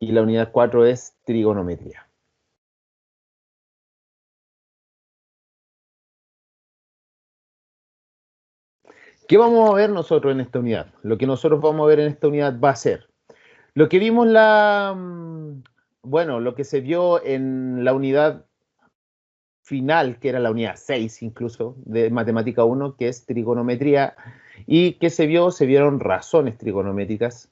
Y la unidad 4 es trigonometría. ¿Qué vamos a ver nosotros en esta unidad? Lo que nosotros vamos a ver en esta unidad va a ser lo que vimos bueno, lo que se vio en la unidad final, que era la unidad 6 incluso, de matemática 1, que es trigonometría, y que se vieron razones trigonométricas,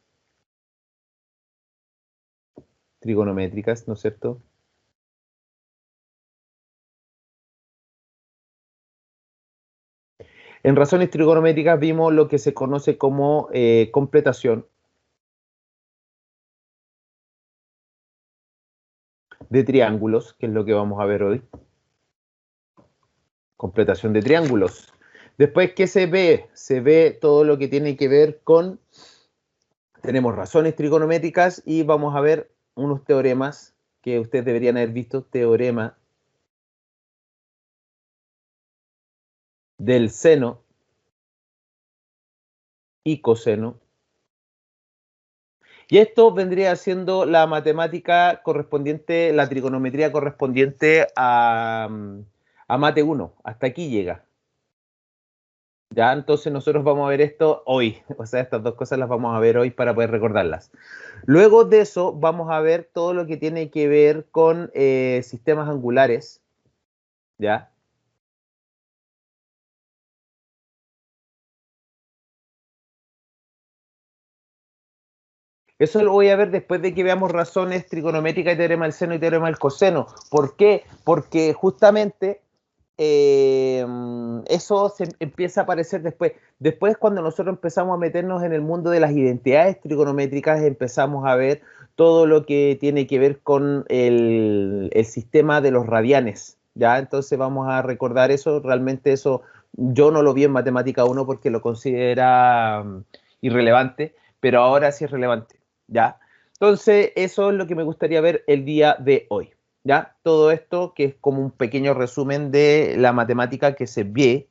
¿no es cierto? En razones trigonométricas vimos lo que se conoce como completación de triángulos, que es lo que vamos a ver hoy. Completación de triángulos. Después, ¿qué se ve? Se ve todo lo que tiene que ver con, tenemos razones trigonométricas y vamos a ver unos teoremas que ustedes deberían haber visto, teorema del seno y coseno. Y esto vendría siendo la matemática correspondiente, la trigonometría correspondiente a Mate 1. Hasta aquí llega. Ya, entonces nosotros vamos a ver esto hoy. O sea, estas dos cosas las vamos a ver hoy para poder recordarlas. Luego de eso vamos a ver todo lo que tiene que ver con sistemas angulares. ¿Ya? Eso lo voy a ver después de que veamos razones trigonométricas y teorema del seno y teorema del coseno. ¿Por qué? Porque justamente eso se empieza a aparecer después. Después, cuando nosotros empezamos a meternos en el mundo de las identidades trigonométricas, empezamos a ver todo lo que tiene que ver con el sistema de los radianes. ¿Ya? Entonces vamos a recordar eso. Realmente eso yo no lo vi en Matemática 1 porque lo considera irrelevante, pero ahora sí es relevante. ¿Ya? Entonces, eso es lo que me gustaría ver el día de hoy. ¿Ya? Todo esto que es como un pequeño resumen de la matemática que se ve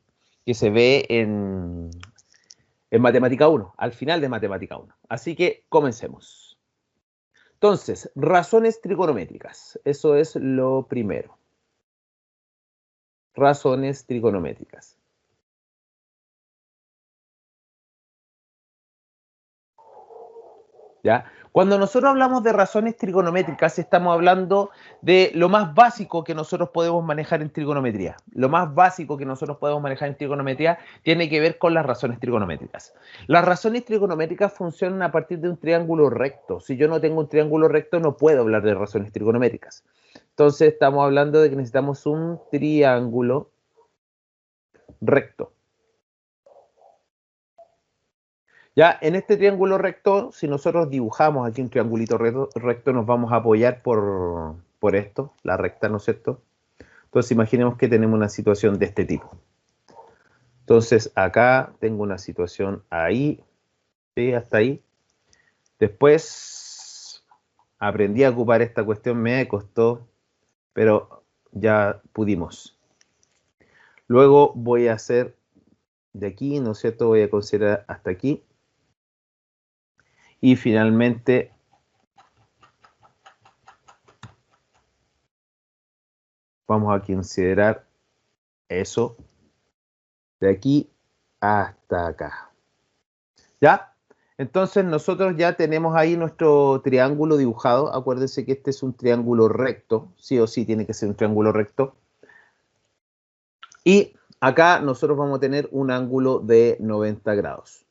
en Matemática 1, al final de Matemática 1. Así que comencemos. Entonces, razones trigonométricas. Eso es lo primero. Razones trigonométricas. ¿Ya? Cuando nosotros hablamos de razones trigonométricas, estamos hablando de lo más básico que nosotros podemos manejar en trigonometría. Lo más básico que nosotros podemos manejar en trigonometría tiene que ver con las razones trigonométricas. Las razones trigonométricas funcionan a partir de un triángulo recto. Si yo no tengo un triángulo recto, no puedo hablar de razones trigonométricas. Entonces, estamos hablando de que necesitamos un triángulo recto. Ya, en este triángulo recto, si nosotros dibujamos aquí un triangulito recto, nos vamos a apoyar por esto, la recta, ¿no es cierto? Entonces, imaginemos que tenemos una situación de este tipo. Entonces, acá tengo una situación ahí, ¿sí? Hasta ahí. Después, aprendí a ocupar esta cuestión, me costó, pero ya pudimos. Luego voy a hacer de aquí, ¿no es cierto? Voy a considerar hasta aquí. Y finalmente vamos a considerar eso de aquí hasta acá. ¿Ya? Entonces nosotros ya tenemos ahí nuestro triángulo dibujado. Acuérdense que este es un triángulo recto. Sí o sí tiene que ser un triángulo recto. Y acá nosotros vamos a tener un ángulo de 90 grados.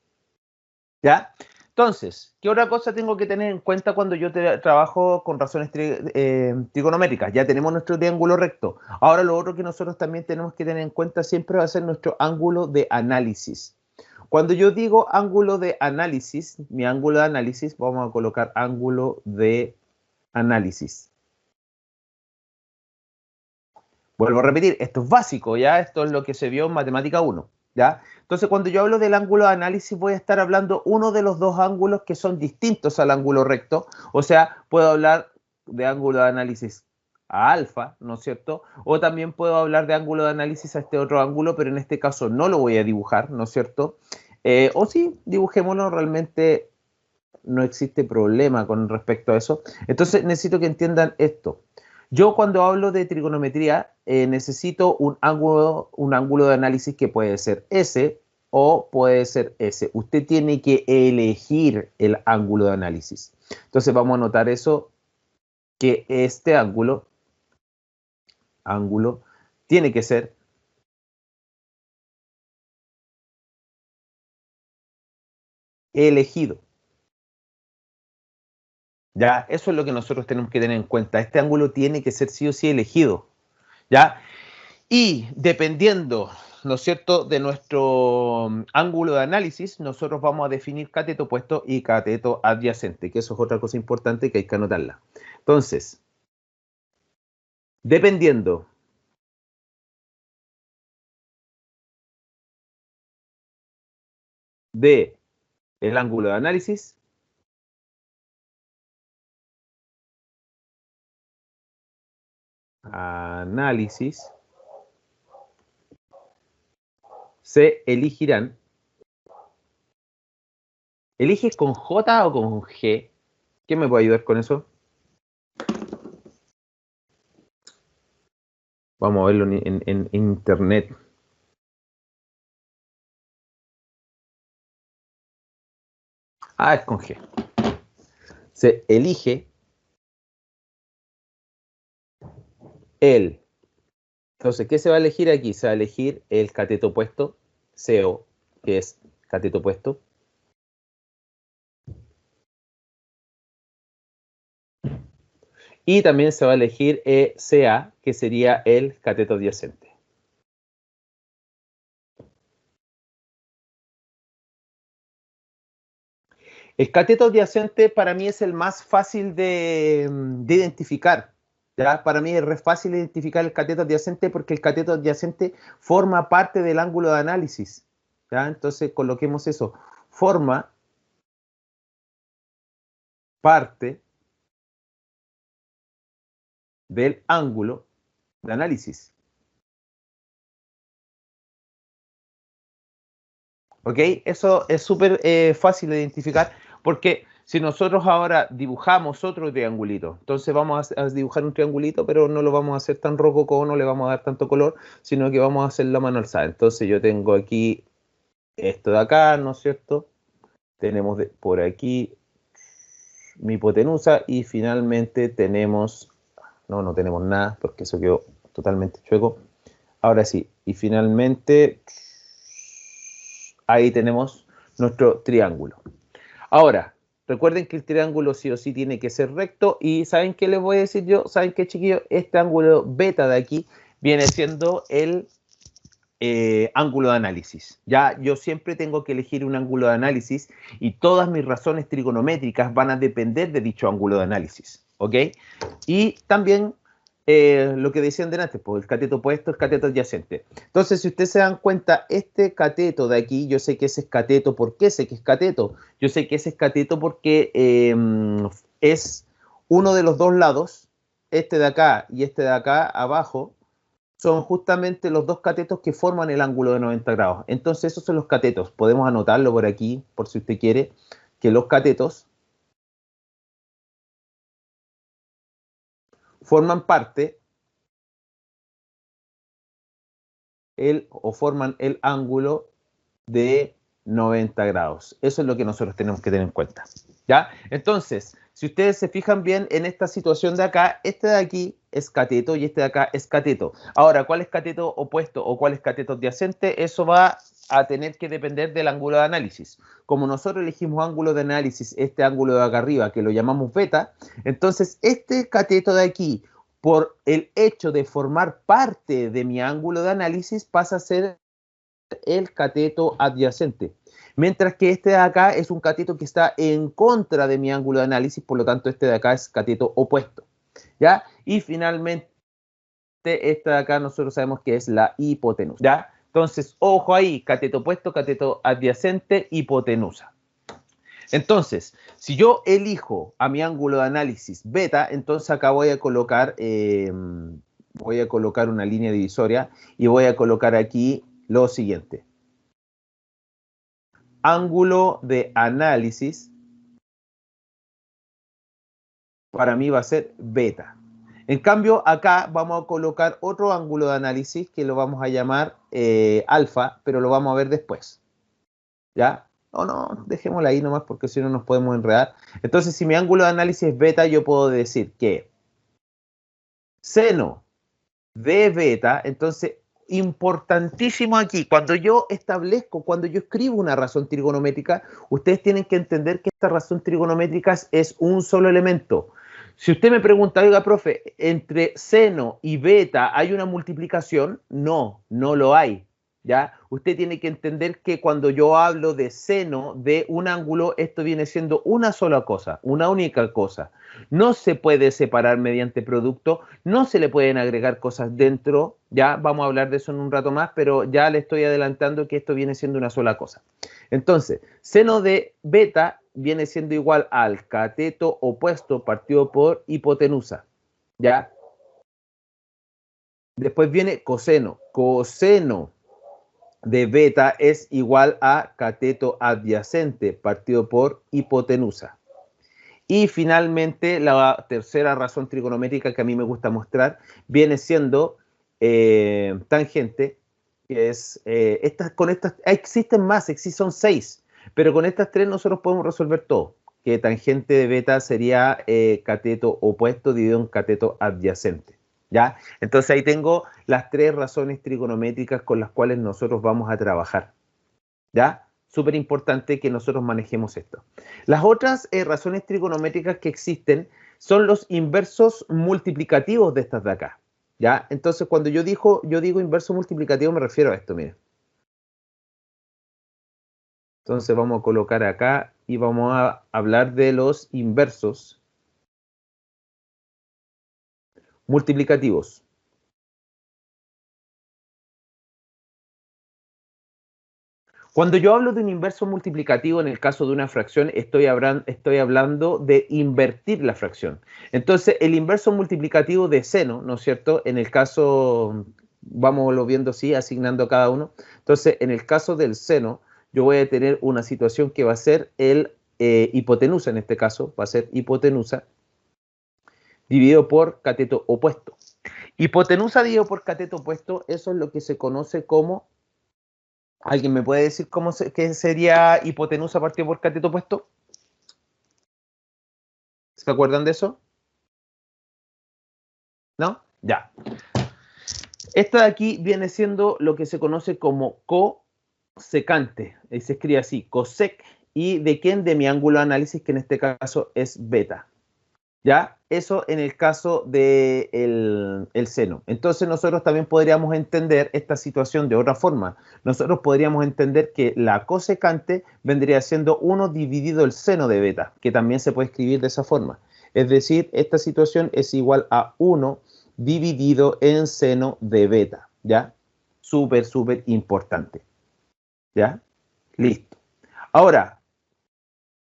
¿Ya? Entonces, ¿qué otra cosa tengo que tener en cuenta cuando yo trabajo con razones trigonométricas? Ya tenemos nuestro triángulo recto. Ahora lo otro que nosotros también tenemos que tener en cuenta siempre va a ser nuestro ángulo de análisis. Cuando yo digo ángulo de análisis, mi ángulo de análisis, vamos a colocar ángulo de análisis. Vuelvo a repetir, esto es básico, ¿ya? Esto es lo que se vio en Matemática 1, ¿ya? Entonces, cuando yo hablo del ángulo de análisis, voy a estar hablando uno de los dos ángulos que son distintos al ángulo recto. O sea, puedo hablar de ángulo de análisis a alfa, ¿no es cierto? O también puedo hablar de ángulo de análisis a este otro ángulo, pero en este caso no lo voy a dibujar, ¿no es cierto? O sí, dibujémoslo realmente. no existe problema con respecto a eso. Entonces necesito que entiendan esto. Yo cuando hablo de trigonometría necesito un ángulo de análisis que puede ser S o puede ser S. Usted tiene que elegir el ángulo de análisis. Entonces vamos a anotar eso, que este ángulo tiene que ser elegido. ¿Ya? Eso es lo que nosotros tenemos que tener en cuenta. Este ángulo tiene que ser sí o sí elegido. ¿Ya? Y dependiendo, ¿no es cierto?, de nuestro ángulo de análisis, nosotros vamos a definir cateto opuesto y cateto adyacente, que eso es otra cosa importante que hay que anotarla. Entonces, dependiendo de el ángulo de análisis, se elegirán. ¿Eliges con J o con G? ¿Quién me puede ayudar con eso? Vamos a verlo en internet. Ah, es con G. Se elige el. Entonces, ¿qué se va a elegir aquí? Se va a elegir el cateto opuesto, CO, que es cateto opuesto. Y también se va a elegir CA, que sería el cateto adyacente. El cateto adyacente para mí es el más fácil de identificar. ¿Ya? Para mí es re fácil identificar el cateto adyacente porque el cateto adyacente forma parte del ángulo de análisis. ¿Ya? Entonces coloquemos eso. Forma parte del ángulo de análisis. ¿Ok? Eso es súper fácil de identificar porque si nosotros ahora dibujamos otro triangulito, entonces vamos a dibujar un triangulito, pero no lo vamos a hacer tan rococó, no le vamos a dar tanto color, sino que vamos a hacer la mano alzada. Entonces yo tengo aquí esto de acá, ¿no es cierto? Tenemos por aquí mi hipotenusa y finalmente tenemos, no tenemos nada porque eso quedó totalmente chueco. Ahora sí, y finalmente ahí tenemos nuestro triángulo. Ahora, recuerden que el triángulo sí o sí tiene que ser recto y ¿saben qué les voy a decir yo? ¿Saben qué, chiquillos? Este ángulo beta de aquí viene siendo el ángulo de análisis. Ya yo siempre tengo que elegir un ángulo de análisis y todas mis razones trigonométricas van a depender de dicho ángulo de análisis. ¿Ok? Y también lo que decían delante, pues el cateto opuesto, el cateto adyacente. Entonces, si ustedes se dan cuenta, este cateto de aquí, yo sé que ese es cateto. ¿Por qué sé que es cateto? Yo sé que ese es cateto porque es uno de los dos lados, este de acá y este de acá abajo, son justamente los dos catetos que forman el ángulo de 90 grados. Entonces, esos son los catetos. Podemos anotarlo por aquí, por si usted quiere, que los catetos forman parte o forman el ángulo de 90 grados. Eso es lo que nosotros tenemos que tener en cuenta. ¿Ya? Entonces, si ustedes se fijan bien en esta situación de acá, este de aquí es cateto y este de acá es cateto. Ahora, ¿cuál es cateto opuesto o cuál es cateto adyacente? Eso va a tener que depender del ángulo de análisis. Como nosotros elegimos ángulo de análisis, este ángulo de acá arriba, que lo llamamos beta, entonces este cateto de aquí, por el hecho de formar parte de mi ángulo de análisis, pasa a ser el cateto adyacente. Mientras que este de acá es un cateto que está en contra de mi ángulo de análisis, por lo tanto este de acá es cateto opuesto. ¿Ya? Y finalmente esta de acá nosotros sabemos que es la hipotenusa. ¿Ya? Entonces, ojo ahí, cateto opuesto, cateto adyacente, hipotenusa. Entonces, si yo elijo a mi ángulo de análisis beta, entonces acá voy a colocar una línea divisoria y voy a colocar aquí lo siguiente. Ángulo de análisis para mí va a ser beta. En cambio, acá vamos a colocar otro ángulo de análisis que lo vamos a llamar alfa, pero lo vamos a ver después. ¿Ya? O no, dejémosla ahí nomás porque si no nos podemos enredar. Entonces, si mi ángulo de análisis es beta, yo puedo decir que seno de beta, entonces, importantísimo aquí, cuando yo establezco, cuando yo escribo una razón trigonométrica, ustedes tienen que entender que esta razón trigonométrica es un solo elemento. Si usted me pregunta, oiga, profe, ¿entre seno y beta hay una multiplicación? No, no lo hay. ¿Ya? Usted tiene que entender que cuando yo hablo de seno de un ángulo, esto viene siendo una sola cosa, una única cosa. No se puede separar mediante producto, no se le pueden agregar cosas dentro, ya vamos a hablar de eso en un rato más, pero ya le estoy adelantando que esto viene siendo una sola cosa. Entonces, seno de beta viene siendo igual al cateto opuesto partido por hipotenusa, ¿ya? Después viene coseno. Coseno de beta es igual a cateto adyacente partido por hipotenusa. Y finalmente, la tercera razón trigonométrica que a mí me gusta mostrar viene siendo tangente, que es, con estas, existen más, son 6, pero con estas 3 nosotros podemos resolver todo, que tangente de beta sería cateto opuesto dividido en cateto adyacente, ¿ya? Entonces ahí tengo las 3 razones trigonométricas con las cuales nosotros vamos a trabajar, ¿ya? Súper importante que nosotros manejemos esto. Las otras razones trigonométricas que existen son los inversos multiplicativos de estas de acá, ¿ya? Entonces, cuando yo digo inverso multiplicativo, me refiero a esto, miren. Entonces, vamos a colocar acá y vamos a hablar de los inversos multiplicativos. Cuando yo hablo de un inverso multiplicativo en el caso de una fracción, estoy hablando de invertir la fracción. Entonces, el inverso multiplicativo de seno, ¿no es cierto? En el caso, vamos lo viendo así, asignando a cada uno. Entonces, en el caso del seno, yo voy a tener una situación que va a ser el hipotenusa, en este caso, va a ser hipotenusa dividido por cateto opuesto. Hipotenusa dividido por cateto opuesto, eso es lo que se conoce como... ¿Alguien me puede decir qué sería hipotenusa partido por cateto opuesto? ¿Se acuerdan de eso? ¿No? Ya. Esta de aquí viene siendo lo que se conoce como cosecante. Se escribe así, cosec. ¿Y de quién? De mi ángulo de análisis, que en este caso es beta. ¿Ya? Eso en el caso del el seno. Entonces nosotros también podríamos entender esta situación de otra forma. Nosotros podríamos entender que la cosecante vendría siendo 1 dividido el seno de beta, que también se puede escribir de esa forma. Es decir, esta situación es igual a 1 dividido en seno de beta. ¿Ya? Súper, súper importante. ¿Ya? Listo. Ahora,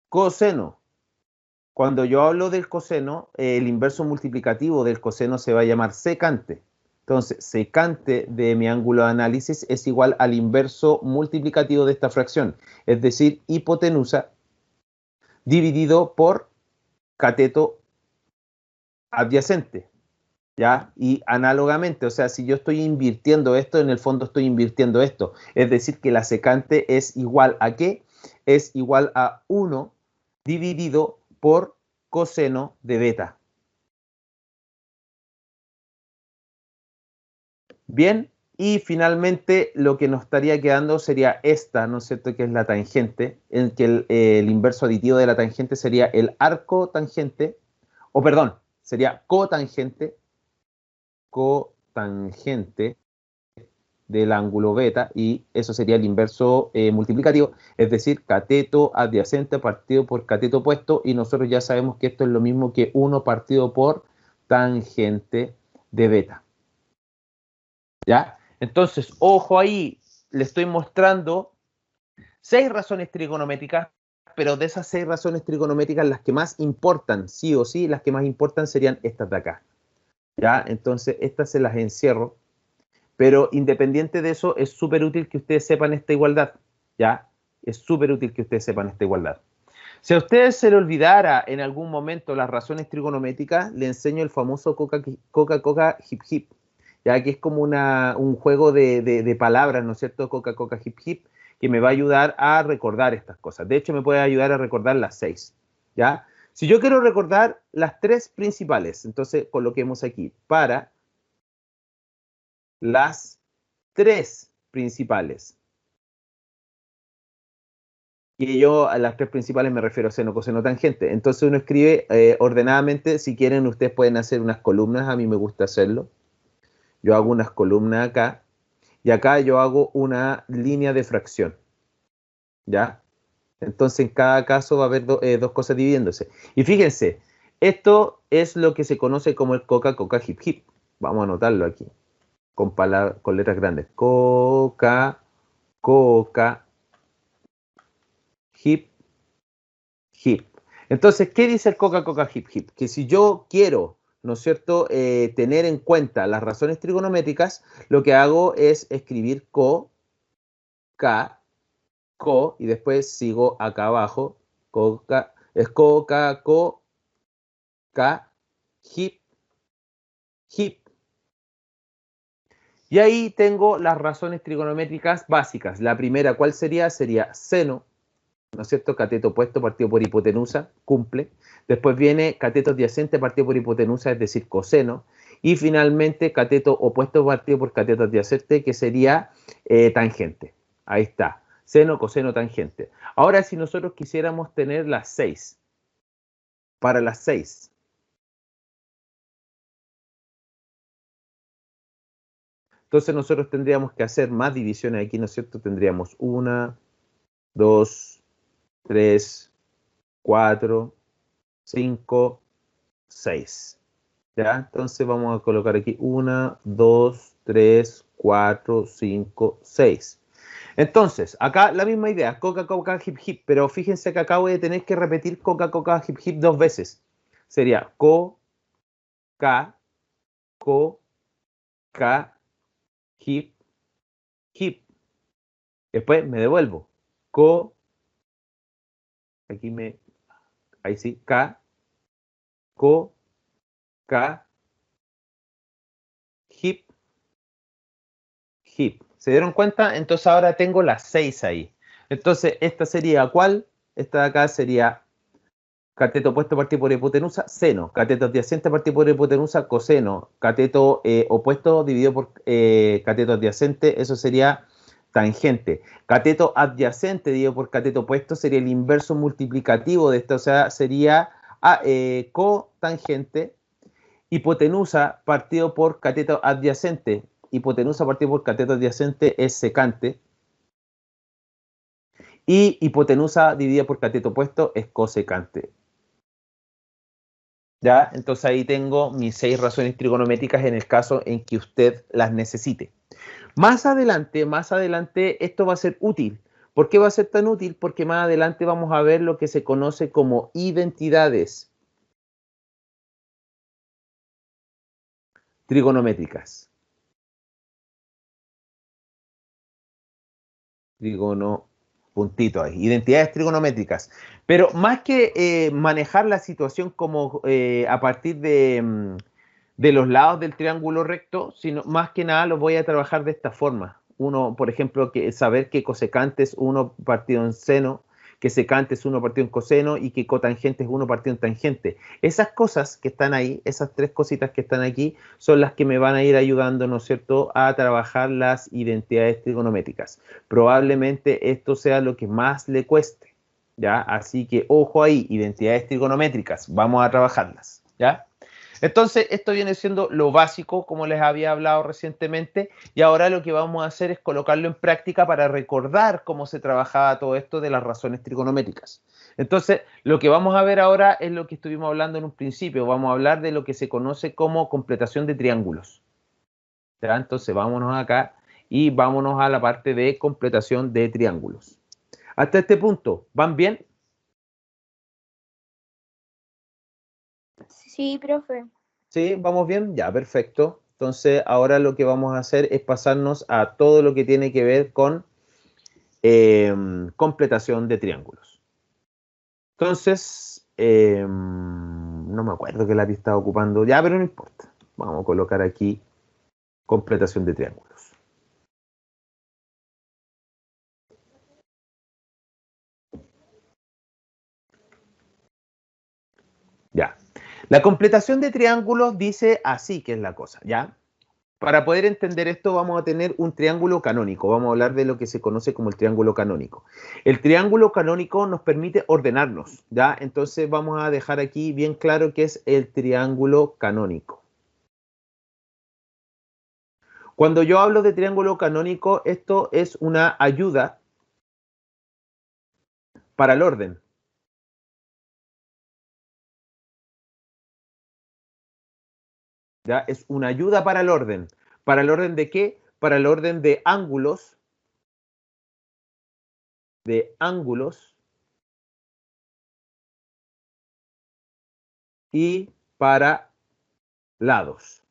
coseno. Cuando yo hablo del coseno, el inverso multiplicativo del coseno se va a llamar secante. Entonces, secante de mi ángulo de análisis es igual al inverso multiplicativo de esta fracción, es decir, hipotenusa dividido por cateto adyacente, ¿ya? Y análogamente, o sea, si yo estoy invirtiendo esto, en el fondo estoy invirtiendo esto. Es decir, que la secante es igual a ¿qué? Es igual a 1 dividido por coseno de beta. Bien, y finalmente lo que nos estaría quedando sería esta, ¿no es cierto?, que es la tangente, en que el inverso aditivo de la tangente sería el arco tangente, o perdón, sería cotangente del ángulo beta, y eso sería el inverso multiplicativo, es decir, cateto adyacente partido por cateto opuesto, y nosotros ya sabemos que esto es lo mismo que 1 partido por tangente de beta. ¿Ya? Entonces, ojo ahí, le estoy mostrando 6 razones trigonométricas, pero de esas 6 razones trigonométricas, las que más importan, sí o sí, las que más importan serían estas de acá. ¿Ya? Entonces, estas se las encierro, pero independiente de eso, es súper útil que ustedes sepan esta igualdad. ¿Ya? Es súper útil que ustedes sepan esta igualdad. Si a ustedes se le olvidara en algún momento las razones trigonométricas, le enseño el famoso Coca-Coca Hip Hip, ya que es como un juego de palabras, ¿no es cierto? Coca-Coca Hip Hip, que me va a ayudar a recordar estas cosas. De hecho, me puede ayudar a recordar las 6, ¿ya? Si yo quiero recordar las 3 principales, entonces coloquemos aquí, para las 3 principales. Y yo a las 3 principales me refiero a seno, coseno, tangente. Entonces uno escribe ordenadamente. Si quieren, ustedes pueden hacer unas columnas. A mí me gusta hacerlo. Yo hago unas columnas acá. Y acá yo hago una línea de fracción. ¿Ya? Entonces en cada caso va a haber dos cosas dividiéndose. Y fíjense, esto es lo que se conoce como el Coca-Coca Hip Hip. Vamos a anotarlo aquí. Con letras grandes. Coca-Coca Hip Hip. Entonces, ¿qué dice el Coca-Coca Hip Hip? Que si yo quiero, ¿no es cierto?, tener en cuenta las razones trigonométricas, lo que hago es escribir co, y después sigo acá abajo, es hip, hip. Y ahí tengo las razones trigonométricas básicas. La primera, ¿cuál sería? Sería seno, ¿no es cierto? Cateto opuesto partido por hipotenusa, cumple. Después viene cateto adyacente partido por hipotenusa, es decir, coseno. Y finalmente cateto opuesto partido por cateto adyacente, que sería tangente. Ahí está. Seno, coseno, tangente. Ahora, si nosotros quisiéramos tener las 6, para las 6, entonces nosotros tendríamos que hacer más divisiones aquí, ¿no es cierto? Tendríamos 1, 2, 3, 4, 5, 6. ¿Ya? Entonces vamos a colocar aquí 1, 2, 3, 4, 5, 6. Entonces, acá la misma idea, Coca-Cola Hip Hip, pero fíjense que acá voy a tener que repetir Coca-Cola Hip Hip 2 veces. Sería Co-Ca, Hip, Hip. Después me devuelvo. Co, ahí sí, Ca, Hip, Hip. ¿Se dieron cuenta? Entonces ahora tengo las 6 ahí. Entonces, esta sería ¿cuál? Esta de acá sería cateto opuesto partido por hipotenusa, seno. Cateto adyacente partido por hipotenusa, coseno. Cateto opuesto dividido por cateto adyacente, eso sería tangente. Cateto adyacente dividido por cateto opuesto sería el inverso multiplicativo de esto, o sea, sería cotangente. Hipotenusa partido por cateto adyacente. Hipotenusa partido por cateto adyacente es secante. Y hipotenusa dividida por cateto opuesto es cosecante. ¿Ya? Entonces ahí tengo mis 6 razones trigonométricas en el caso en que usted las necesite. Más adelante esto va a ser útil. ¿Por qué va a ser tan útil? Porque más adelante vamos a ver lo que se conoce como identidades trigonométricas. Puntito ahí, identidades trigonométricas. Pero más que manejar la situación como a partir de los lados del triángulo recto, sino más que nada lo voy a trabajar de esta forma. Uno, por ejemplo, saber que cosecante es 1 partido en seno, que secante es 1 partido en coseno y que cotangente es 1 partido en tangente. Esas cosas que están ahí, esas 3 cositas que están aquí, son las que me van a ir ayudando, ¿no es cierto?, a trabajar las identidades trigonométricas. Probablemente esto sea lo que más le cueste, ¿ya? Así que ojo ahí, identidades trigonométricas, vamos a trabajarlas, ¿ya? Entonces, esto viene siendo lo básico, como les había hablado recientemente, y ahora lo que vamos a hacer es colocarlo en práctica para recordar cómo se trabajaba todo esto de las razones trigonométricas. Entonces, lo que vamos a ver ahora es lo que estuvimos hablando en un principio, vamos a hablar de lo que se conoce como completación de triángulos. ¿Ya? Entonces, vámonos acá y vámonos a la parte de completación de triángulos. Hasta este punto, ¿van bien? Sí, profe. Sí, vamos bien, ya, perfecto. Entonces, ahora lo que vamos a hacer es pasarnos a todo lo que tiene que ver con completación de triángulos. Entonces, no me acuerdo qué lápiz estaba ocupando ya, pero no importa. Vamos a colocar aquí completación de triángulos. Ya. La completación de triángulos dice así que es la cosa, ¿ya? Para poder entender esto vamos a tener un triángulo canónico. Vamos a hablar de lo que se conoce como el triángulo canónico. El triángulo canónico nos permite ordenarnos, ¿ya? Entonces vamos a dejar aquí bien claro qué es el triángulo canónico. Cuando yo hablo de triángulo canónico, esto es una ayuda para el orden. ¿Ya? Es una ayuda para el orden. ¿Para el orden de qué? Para el orden de ángulos y para lados.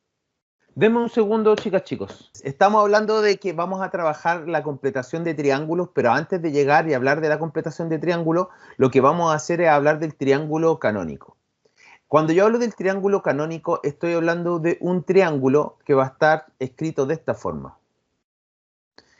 Denme un segundo, chicas, chicos. Estamos hablando de que vamos a trabajar la completación de triángulos, pero antes de llegar y hablar de la completación de triángulos, lo que vamos a hacer es hablar del triángulo canónico. Cuando yo hablo del triángulo canónico, estoy hablando de un triángulo que va a estar escrito de esta forma.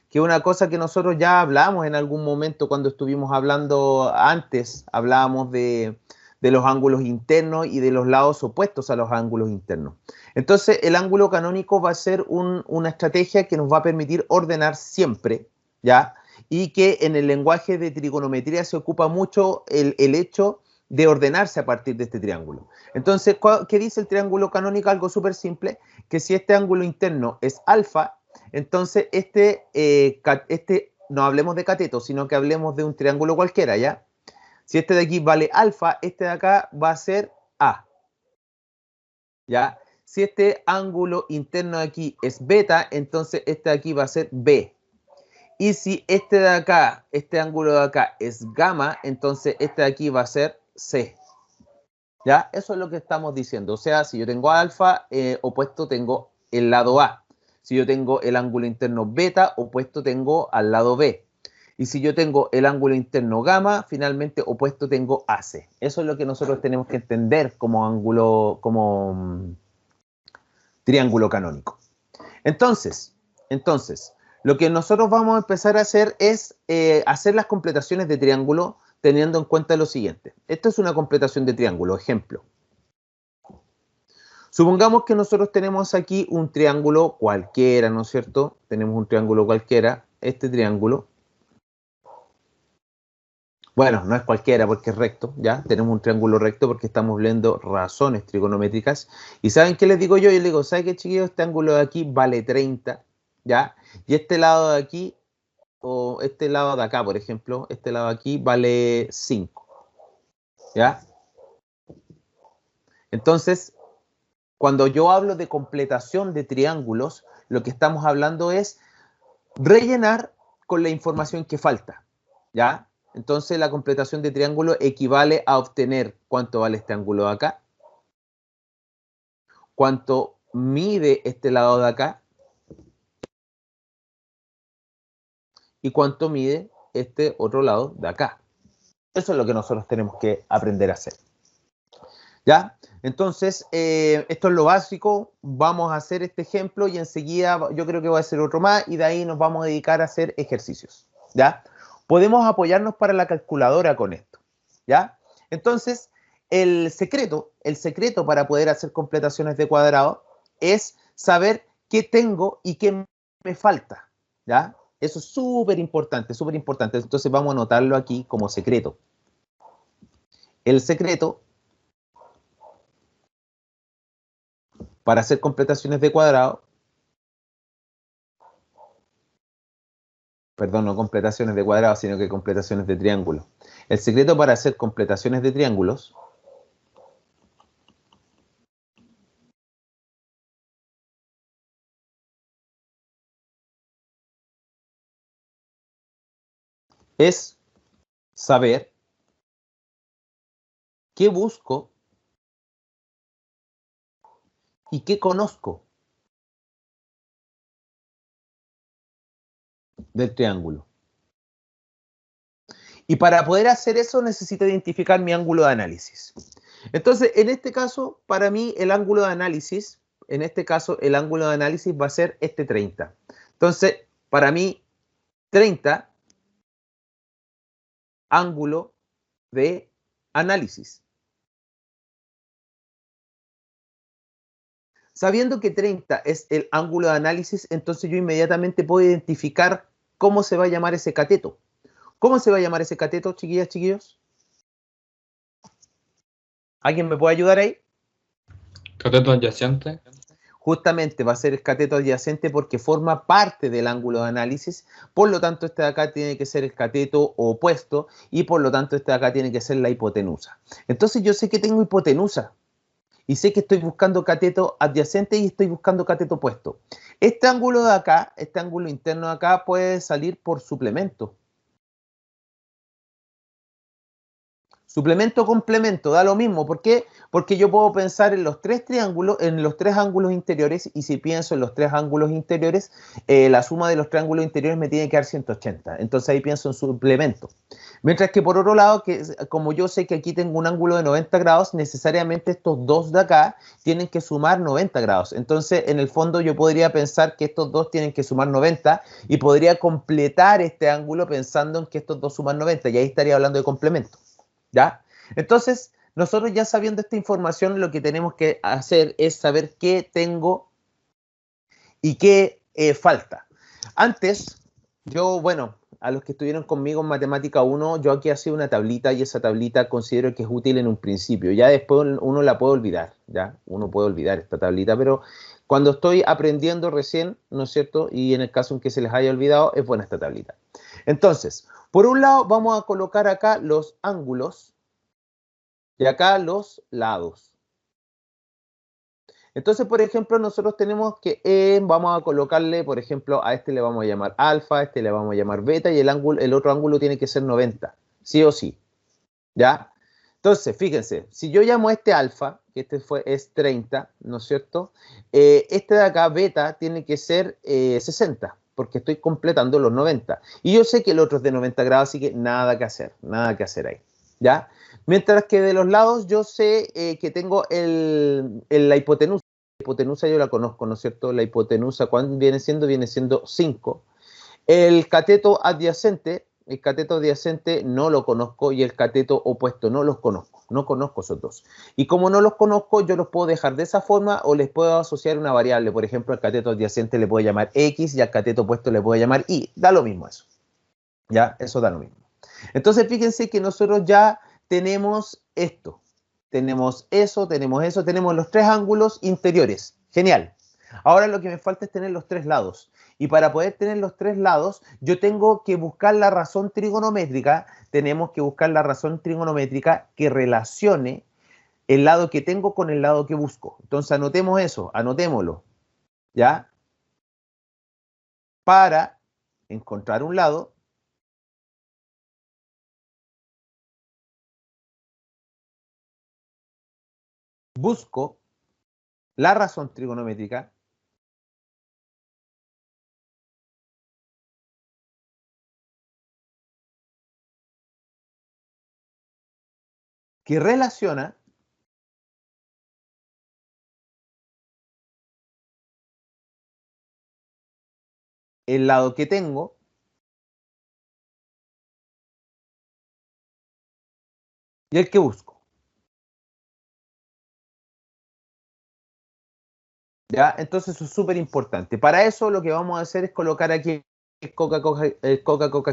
Que es una cosa que nosotros ya hablamos en algún momento cuando estuvimos hablando antes, hablábamos de los ángulos internos y de los lados opuestos a los ángulos internos. Entonces, el ángulo canónico va a ser una estrategia que nos va a permitir ordenar siempre, ¿ya? Y que en el lenguaje de trigonometría se ocupa mucho el hecho de ordenarse a partir de este triángulo. Entonces, ¿qué dice el triángulo canónico? Algo súper simple, que si este ángulo interno es alfa, entonces no hablemos de cateto, sino que hablemos de un triángulo cualquiera, ¿ya? Si este de aquí vale alfa, este de acá va a ser A, ¿ya? Si este ángulo interno de aquí es beta, entonces este de aquí va a ser B. Y si este de acá, este ángulo de acá es gamma, entonces este de aquí va a ser C. ¿Ya? Eso es lo que estamos diciendo. O sea, si yo tengo alfa, opuesto tengo el lado A. Si yo tengo el ángulo interno beta, opuesto tengo al lado B. Y si yo tengo el ángulo interno gamma, finalmente opuesto tengo AC. Eso es lo que nosotros tenemos que entender como ángulo, como triángulo canónico. Entonces, lo que nosotros vamos a empezar a hacer es hacer las completaciones de triángulo teniendo en cuenta lo siguiente. Esto es una completación de triángulo, ejemplo. Supongamos que nosotros tenemos aquí un triángulo cualquiera, ¿no es cierto? Tenemos un triángulo cualquiera, este triángulo. Bueno, no es cualquiera porque es recto, ¿ya? Tenemos un triángulo recto porque estamos viendo razones trigonométricas. ¿Y saben qué les digo yo? Yo les digo, ¿saben qué, chiquillos? Este ángulo de aquí vale 30, ¿ya? Y este lado de aquí, o este lado de acá, por ejemplo, este lado de aquí vale 5, ¿ya? Entonces, cuando yo hablo de completación de triángulos, lo que estamos hablando es rellenar con la información que falta, ¿ya? Entonces la completación de triángulo equivale a obtener cuánto vale este ángulo de acá, cuánto mide este lado de acá y cuánto mide este otro lado de acá. Eso es lo que nosotros tenemos que aprender a hacer, ¿ya? Entonces, esto es lo básico, vamos a hacer este ejemplo y enseguida yo creo que voy a hacer otro más y de ahí nos vamos a dedicar a hacer ejercicios, ¿ya? Podemos apoyarnos para la calculadora con esto, ¿ya? Entonces, el secreto para poder hacer completaciones de cuadrado es saber qué tengo y qué me falta, ¿ya? Eso es súper importante, súper importante. Entonces vamos a anotarlo aquí como secreto. El secreto para hacer completaciones de cuadrado, perdón, no completaciones de cuadrado, sino que completaciones de triángulo. El secreto para hacer completaciones de triángulos es saber qué busco y qué conozco del triángulo. Y para poder hacer eso necesito identificar mi ángulo de análisis. Entonces, en este caso, para mí el ángulo de análisis, en este caso el ángulo de análisis va a ser este 30. Entonces, para mí 30, ángulo de análisis. Sabiendo que 30 es el ángulo de análisis, entonces yo inmediatamente puedo identificar cómo se va a llamar ese cateto. ¿Cómo se va a llamar ese cateto, chiquillas, chiquillos? ¿Alguien me puede ayudar ahí? Cateto adyacente. Justamente va a ser el cateto adyacente porque forma parte del ángulo de análisis, por lo tanto este de acá tiene que ser el cateto opuesto y por lo tanto este de acá tiene que ser la hipotenusa. Entonces yo sé que tengo hipotenusa y sé que estoy buscando cateto adyacente y estoy buscando cateto opuesto. Este ángulo de acá, este ángulo interno de acá puede salir por suplemento. Suplemento, complemento, da lo mismo. ¿Por qué? Porque yo puedo pensar en los tres triángulos, en los tres ángulos interiores, y si pienso en los tres ángulos interiores, la suma de los triángulos interiores me tiene que dar 180. Entonces ahí pienso en suplemento. Mientras que por otro lado, que como yo sé que aquí tengo un ángulo de 90 grados, necesariamente estos dos de acá tienen que sumar 90 grados. Entonces, en el fondo yo podría pensar que estos dos tienen que sumar 90 y podría completar este ángulo pensando en que estos dos suman 90 y ahí estaría hablando de complemento. ¿Ya? Entonces, nosotros ya sabiendo esta información, lo que tenemos que hacer es saber qué tengo y qué falta. Antes, yo, bueno, a los que estuvieron conmigo en Matemática 1, yo aquí hacía una tablita y esa tablita considero que es útil en un principio. Ya después uno la puede olvidar, ¿ya? Uno puede olvidar esta tablita, pero cuando estoy aprendiendo recién, ¿no es cierto? Y en el caso en que se les haya olvidado, es buena esta tablita. Entonces, por un lado, vamos a colocar acá los ángulos y acá los lados. Entonces, por ejemplo, nosotros tenemos que vamos a colocarle, por ejemplo, a este le vamos a llamar alfa, a este le vamos a llamar beta y el otro ángulo tiene que ser 90, sí o sí. ¿Ya? Entonces, fíjense, si yo llamo a este alfa, que es 30, ¿no es cierto? Este de acá, beta, tiene que ser 60, porque estoy completando los 90. Y yo sé que el otro es de 90 grados, así que nada que hacer ahí. ¿Ya? Mientras que de los lados yo sé que tengo la hipotenusa. La hipotenusa yo la conozco, ¿no es cierto? La hipotenusa, ¿cuánto viene siendo? Viene siendo 5. El cateto adyacente no lo conozco y el cateto opuesto no los conozco. No conozco esos dos. Y como no los conozco, yo los puedo dejar de esa forma o les puedo asociar una variable. Por ejemplo, al cateto adyacente le puedo llamar X y al cateto opuesto le puedo llamar Y. Da lo mismo eso. ¿Ya? Eso da lo mismo. Entonces, fíjense que nosotros ya tenemos esto. Tenemos eso, tenemos los tres ángulos interiores. Genial. Ahora lo que me falta es tener los tres lados. Y para poder tener los tres lados, yo tengo que buscar la razón trigonométrica. Tenemos que buscar la razón trigonométrica que relacione el lado que tengo con el lado que busco. Entonces anotemos eso, anotémoslo. ¿Ya? Para encontrar un lado, busco la razón trigonométrica que relaciona el lado que tengo y el que busco. ¿Ya? Entonces eso es súper importante. Para eso lo que vamos a hacer es colocar aquí el coca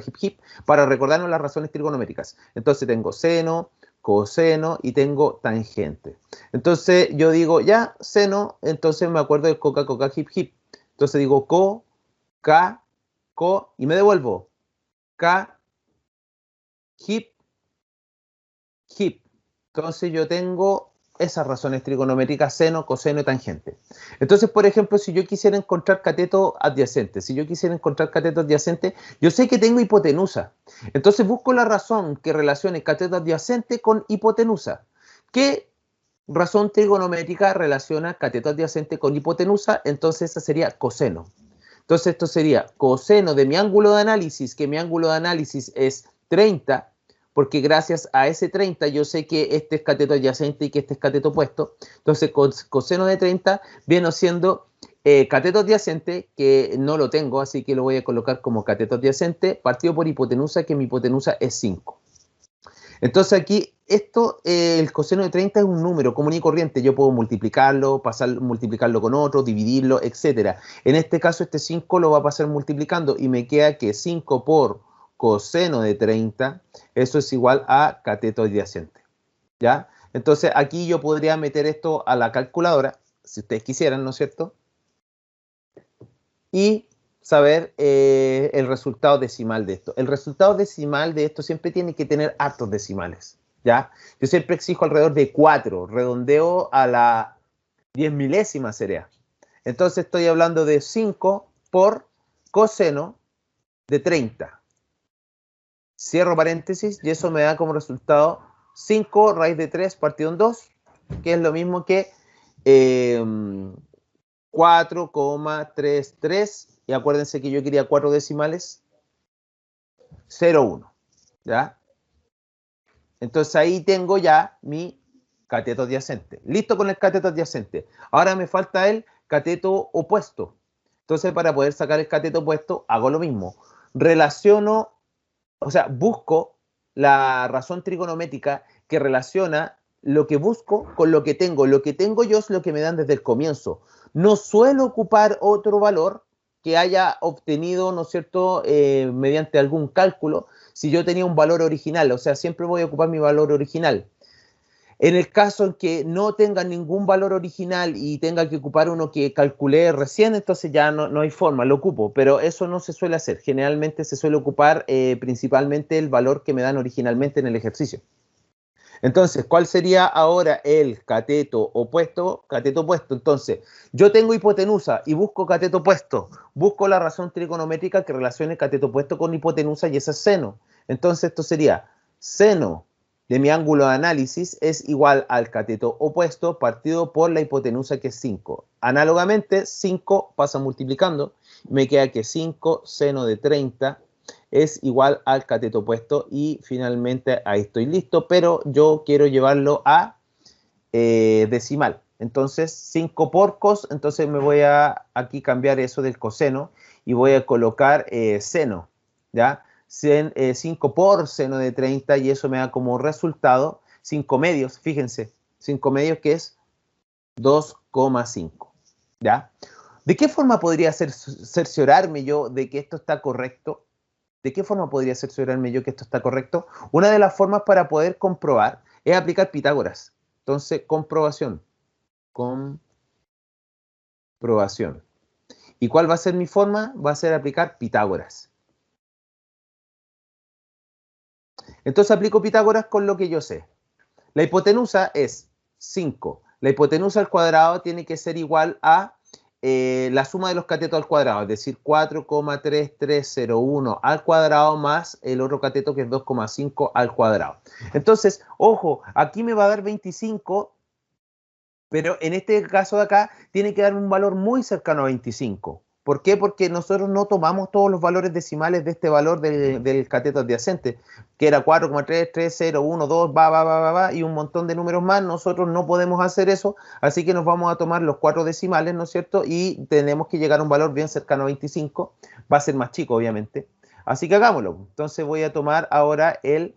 hip hip para recordarnos las razones trigonométricas. Entonces tengo seno, coseno y tengo tangente. Entonces yo digo ya seno, entonces me acuerdo del coca hip hip. Entonces digo co y me devuelvo. K, hip, hip. Entonces yo tengo esas razones trigonométricas, seno, coseno y tangente. Entonces, por ejemplo, si yo quisiera encontrar cateto adyacente, yo sé que tengo hipotenusa. Entonces busco la razón que relacione cateto adyacente con hipotenusa. ¿Qué razón trigonométrica relaciona cateto adyacente con hipotenusa? Entonces esa sería coseno. Entonces esto sería coseno de mi ángulo de análisis, que mi ángulo de análisis es 30, porque gracias a ese 30 yo sé que este es cateto adyacente y que este es cateto opuesto. Entonces, coseno de 30 viene siendo cateto adyacente, que no lo tengo, así que lo voy a colocar como cateto adyacente, partido por hipotenusa, que mi hipotenusa es 5. Entonces aquí, el coseno de 30 es un número común y corriente. Yo puedo multiplicarlo, multiplicarlo con otro, dividirlo, etc. En este caso, este 5 lo va a pasar multiplicando y me queda que 5 por coseno de 30, eso es igual a cateto adyacente. ¿Ya? Entonces aquí yo podría meter esto a la calculadora, si ustedes quisieran, ¿no es cierto? Y saber el resultado decimal de esto. El resultado decimal de esto siempre tiene que tener hartos decimales, ¿ya? Yo siempre exijo alrededor de 4, redondeo a la 10 milésima sería. Entonces estoy hablando de 5 por coseno de 30. Cierro paréntesis y eso me da como resultado 5 raíz de 3 partido en 2, que es lo mismo que 4,33, y acuérdense que yo quería 4 decimales, 0,1, ¿ya? Entonces ahí tengo ya mi cateto adyacente. Listo con el cateto adyacente. Ahora me falta el cateto opuesto. Entonces, para poder sacar el cateto opuesto, hago lo mismo. Relaciono, o sea, busco la razón trigonométrica que relaciona lo que busco con lo que tengo. Lo que tengo yo es lo que me dan desde el comienzo. No suelo ocupar otro valor que haya obtenido, ¿no es cierto?, mediante algún cálculo, si yo tenía un valor original. O sea, siempre voy a ocupar mi valor original. En el caso en que no tenga ningún valor original y tenga que ocupar uno que calculé recién, entonces ya no hay forma, lo ocupo, pero eso no se suele hacer. Generalmente se suele ocupar principalmente el valor que me dan originalmente en el ejercicio. Entonces, ¿cuál sería ahora el cateto opuesto? Cateto opuesto. Entonces, yo tengo hipotenusa y busco cateto opuesto. Busco la razón trigonométrica que relacione cateto opuesto con hipotenusa y ese es seno. Entonces, esto sería seno de mi ángulo de análisis es igual al cateto opuesto partido por la hipotenusa, que es 5. Análogamente, 5 pasa multiplicando. Me queda que 5 seno de 30 es igual al cateto opuesto y finalmente ahí estoy listo, pero yo quiero llevarlo a decimal. Entonces 5 por cos, entonces me voy a aquí cambiar eso del coseno y voy a colocar seno, ¿ya? 5 por seno de 30 y eso me da como resultado 5 medios, fíjense, 5 medios que es 2,5, ¿ya? ¿De qué forma podría cerciorarme yo de que esto está correcto? ¿De qué forma podría cerciorarme yo que esto está correcto? Una de las formas para poder comprobar es aplicar Pitágoras. Entonces, comprobación. Comprobación. ¿Y cuál va a ser mi forma? Va a ser aplicar Pitágoras. Entonces aplico Pitágoras con lo que yo sé. La hipotenusa es 5. La hipotenusa al cuadrado tiene que ser igual a la suma de los catetos al cuadrado, es decir, 4,3301 al cuadrado más el otro cateto que es 2,5 al cuadrado. Entonces, ojo, aquí me va a dar 25, pero en este caso de acá tiene que dar un valor muy cercano a 25. ¿Por qué? Porque nosotros no tomamos todos los valores decimales de este valor del cateto adyacente, que era 4,3301, 2, va, y un montón de números más. Nosotros no podemos hacer eso, así que nos vamos a tomar los 4 decimales, ¿no es cierto? Y tenemos que llegar a un valor bien cercano a 25. Va a ser más chico, obviamente. Así que hagámoslo. Entonces voy a tomar ahora el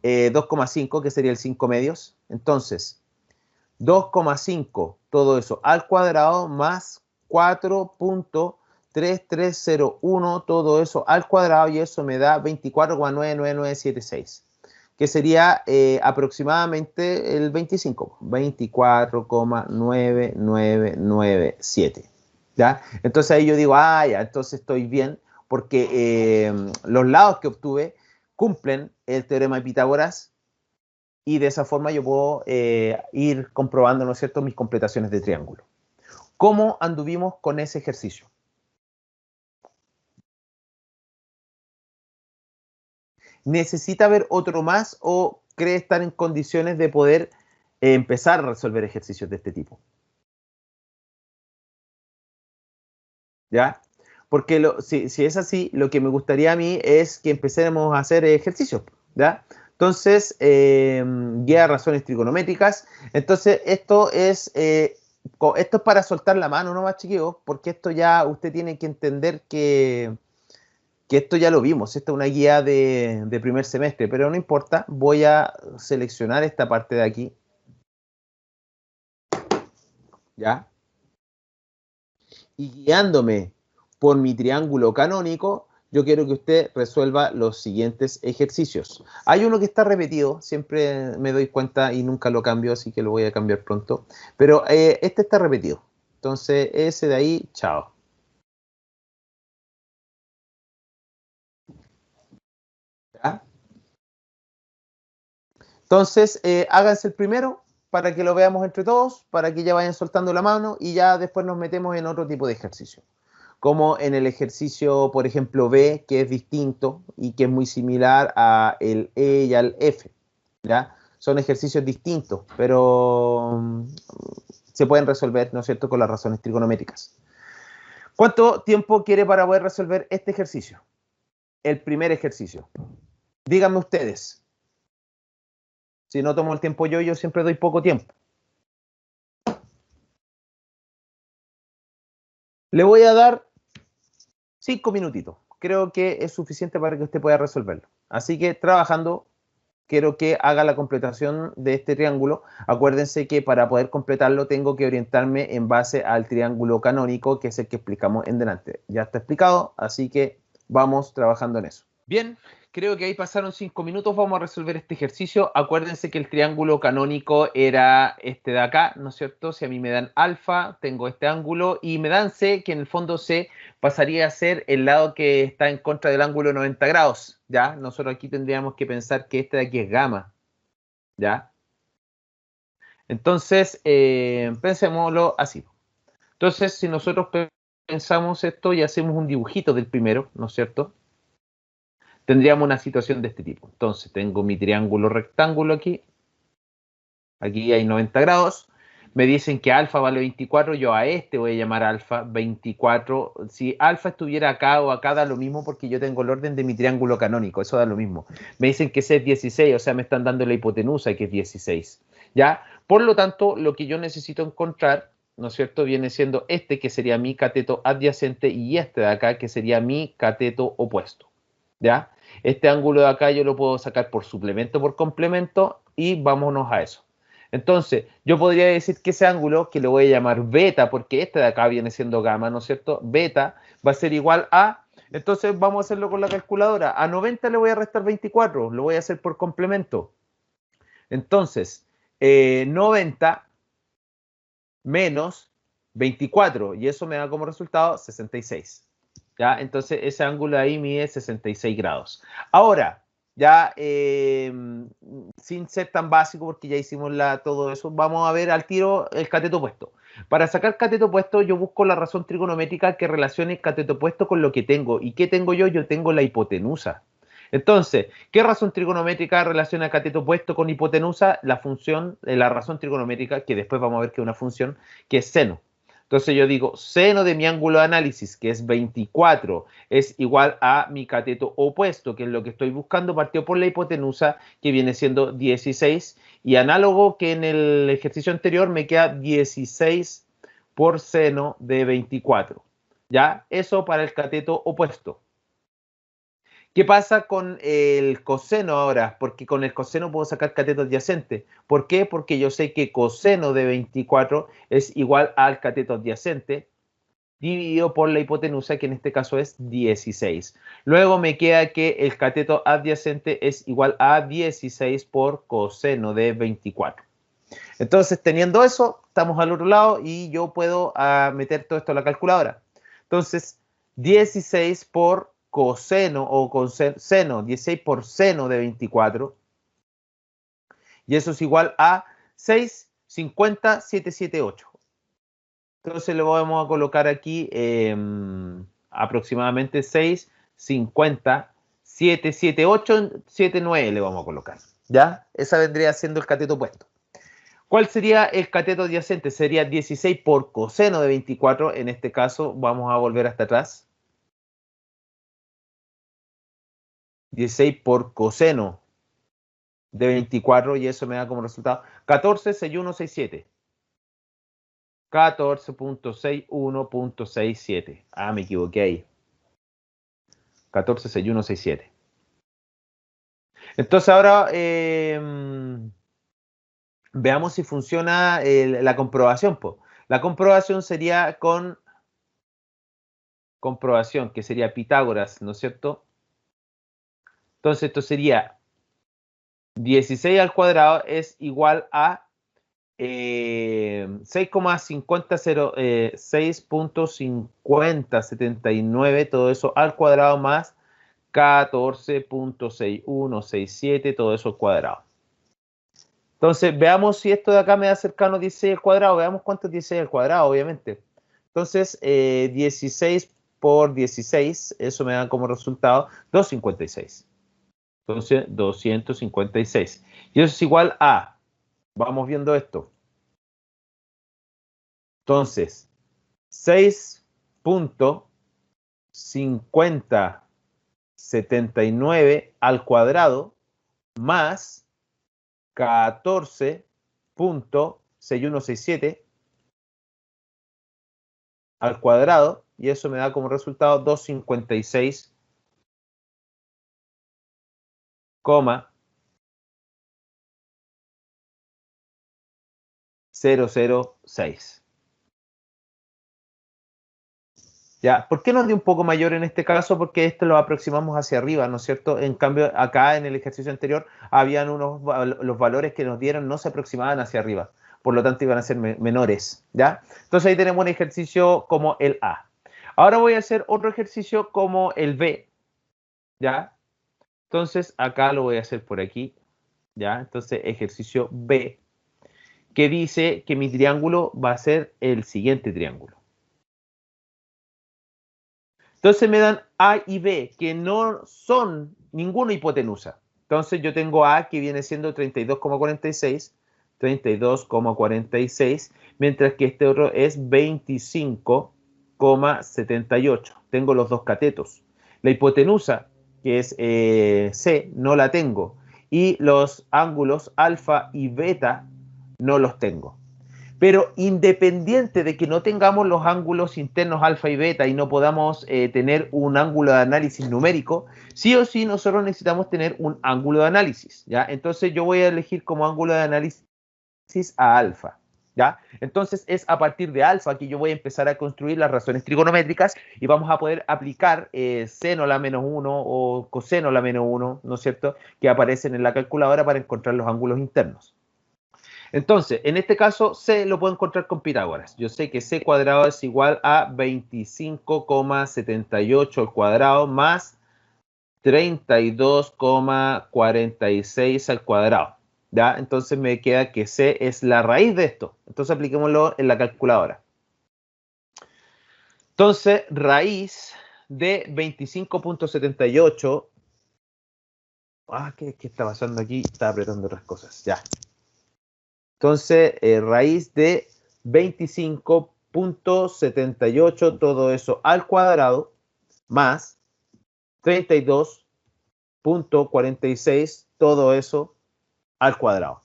2,5, que sería el 5 medios. Entonces, 2,5, todo eso al cuadrado, más 4,3301, todo eso al cuadrado, y eso me da 24,99976, que sería aproximadamente el 25, 24,9997, ¿ya? Entonces ahí yo digo, ya, entonces estoy bien, porque los lados que obtuve cumplen el teorema de Pitágoras, y de esa forma yo puedo ir comprobando, ¿no es cierto?, mis completaciones de triángulo. ¿Cómo anduvimos con ese ejercicio? ¿Necesita ver otro más o cree estar en condiciones de poder empezar a resolver ejercicios de este tipo? ¿Ya? Porque si es así, lo que me gustaría a mí es que empecemos a hacer ejercicios, ¿ya? Entonces, guía de razones trigonométricas. Entonces, esto es para soltar la mano, ¿no más, chiquillos? Porque esto ya usted tiene que entender que esto ya lo vimos. Esta es una guía de primer semestre, pero no importa. Voy a seleccionar esta parte de aquí. ¿Ya? Y guiándome por mi triángulo canónico, yo quiero que usted resuelva los siguientes ejercicios. Hay uno que está repetido, siempre me doy cuenta y nunca lo cambio, así que lo voy a cambiar pronto. Pero este está repetido. Entonces, ese de ahí, chao. ¿Ya? Entonces, háganse el primero para que lo veamos entre todos, para que ya vayan soltando la mano y ya después nos metemos en otro tipo de ejercicio. Como en el ejercicio, por ejemplo, B, que es distinto y que es muy similar a el E y al F, ¿ya? Son ejercicios distintos, pero se pueden resolver, ¿no es cierto?, con las razones trigonométricas. ¿Cuánto tiempo quiere para poder resolver este ejercicio? El primer ejercicio. Díganme ustedes. Si no tomo el tiempo yo siempre doy poco tiempo. Le voy a dar 5 minutitos. Creo que es suficiente para que usted pueda resolverlo. Así que trabajando, quiero que haga la completación de este triángulo. Acuérdense que para poder completarlo tengo que orientarme en base al triángulo canónico, que es el que explicamos en delante. Ya está explicado, así que vamos trabajando en eso. Bien, creo que ahí pasaron 5 minutos. Vamos a resolver este ejercicio. Acuérdense que el triángulo canónico era este de acá, ¿no es cierto? Si a mí me dan alfa, tengo este ángulo, y me dan C, que en el fondo C pasaría a ser el lado que está en contra del ángulo 90 grados, ¿ya? Nosotros aquí tendríamos que pensar que este de aquí es gamma, ¿ya? Entonces, pensémoslo así. Entonces, si nosotros pensamos esto y hacemos un dibujito del primero, ¿no es cierto?, tendríamos una situación de este tipo. Entonces, tengo mi triángulo rectángulo aquí. Aquí hay 90 grados. Me dicen que alfa vale 24. Yo a este voy a llamar alfa 24. Si alfa estuviera acá o acá da lo mismo porque yo tengo el orden de mi triángulo canónico. Eso da lo mismo. Me dicen que ese es 16, o sea, me están dando la hipotenusa que es 16. ¿Ya? Por lo tanto, lo que yo necesito encontrar, ¿no es cierto?, viene siendo este, que sería mi cateto adyacente, y este de acá, que sería mi cateto opuesto. ¿Ya? Este ángulo de acá yo lo puedo sacar por suplemento, por complemento, y vámonos a eso. Entonces, yo podría decir que ese ángulo, que lo voy a llamar beta, porque este de acá viene siendo gamma, ¿no es cierto? Beta va a ser igual a, entonces vamos a hacerlo con la calculadora. A 90 le voy a restar 24, lo voy a hacer por complemento. Entonces, 90 menos 24, y eso me da como resultado 66. ¿Ya? Entonces ese ángulo ahí mide 66 grados. Ahora, ya sin ser tan básico, porque ya hicimos todo eso, vamos a ver al tiro el cateto opuesto. Para sacar cateto opuesto, yo busco la razón trigonométrica que relacione el cateto opuesto con lo que tengo. ¿Y qué tengo yo? Yo tengo la hipotenusa. Entonces, ¿qué razón trigonométrica relaciona cateto opuesto con hipotenusa? La función, la razón trigonométrica, que después vamos a ver que es una función, que es seno. Entonces yo digo, seno de mi ángulo de análisis, que es 24, es igual a mi cateto opuesto, que es lo que estoy buscando, partido por la hipotenusa, que viene siendo 16, y análogo que en el ejercicio anterior me queda 16 por seno de 24. ¿Ya? Eso para el cateto opuesto. ¿Qué pasa con el coseno ahora? Porque con el coseno puedo sacar cateto adyacente. ¿Por qué? Porque yo sé que coseno de 24 es igual al cateto adyacente dividido por la hipotenusa, que en este caso es 16. Luego me queda que el cateto adyacente es igual a 16 por coseno de 24. Entonces, teniendo eso, estamos al otro lado y yo puedo meter todo esto a la calculadora. Entonces, 16 por coseno o seno, 16 por seno de 24, y eso es igual a 6,50,778. Entonces le vamos a colocar aquí aproximadamente 6,50,778,79 le vamos a colocar. ¿Ya? Esa vendría siendo el cateto opuesto. ¿Cuál sería el cateto adyacente? Sería 16 por coseno de 24. En este caso, vamos a volver hasta atrás. 16 por coseno de 24 y eso me da como resultado 14,6167. 14.61.67. Ah, me equivoqué ahí. 14,6167. Entonces ahora veamos si funciona la comprobación. La comprobación sería con comprobación, que sería Pitágoras, ¿no es cierto? Entonces esto sería 16 al cuadrado es igual a 6,5079, todo eso al cuadrado más 14.6167, todo eso al cuadrado. Entonces, veamos si esto de acá me da cercano a 16 al cuadrado. Veamos cuánto es 16 al cuadrado, obviamente. Entonces, 16 por 16, eso me da como resultado 256. Entonces, 256. Y eso es igual a, vamos viendo esto. Entonces, 6.5079 al cuadrado más 14.6167 al cuadrado, y eso me da como resultado 256,006. ¿Ya? ¿Por qué nos dio un poco mayor en este caso? Porque esto lo aproximamos hacia arriba, ¿no es cierto? En cambio, acá en el ejercicio anterior, habían los valores que nos dieron no se aproximaban hacia arriba. Por lo tanto, iban a ser menores, ¿ya? Entonces ahí tenemos un ejercicio como el A. Ahora voy a hacer otro ejercicio como el B, ¿ya? Entonces, acá lo voy a hacer por aquí, ¿ya? Entonces, ejercicio B, que dice que mi triángulo va a ser el siguiente triángulo. Entonces me dan A y B, que no son ninguna hipotenusa. Entonces yo tengo A, que viene siendo 32,46, mientras que este otro es 25,78. Tengo los dos catetos. La hipotenusa, que es C, no la tengo. Y los ángulos alfa y beta no los tengo. Pero independiente de que no tengamos los ángulos internos alfa y beta y no podamos tener un ángulo de análisis numérico, sí o sí nosotros necesitamos tener un ángulo de análisis, ¿ya? Entonces yo voy a elegir como ángulo de análisis a alfa, ¿ya? Entonces es a partir de alfa que yo voy a empezar a construir las razones trigonométricas y vamos a poder aplicar seno a la menos 1 o coseno a la menos 1, ¿no es cierto?, que aparecen en la calculadora para encontrar los ángulos internos. Entonces, en este caso, C lo puedo encontrar con Pitágoras. Yo sé que C cuadrado es igual a 25,78 al cuadrado más 32,46 al cuadrado. ¿Ya? Entonces me queda que C es la raíz de esto. Entonces apliquémoslo en la calculadora. Entonces, raíz de 25,78. ¿Qué está pasando aquí? Está apretando otras cosas. Ya. Entonces, raíz de 25,78, todo eso al cuadrado, más 32,46, todo eso al cuadrado.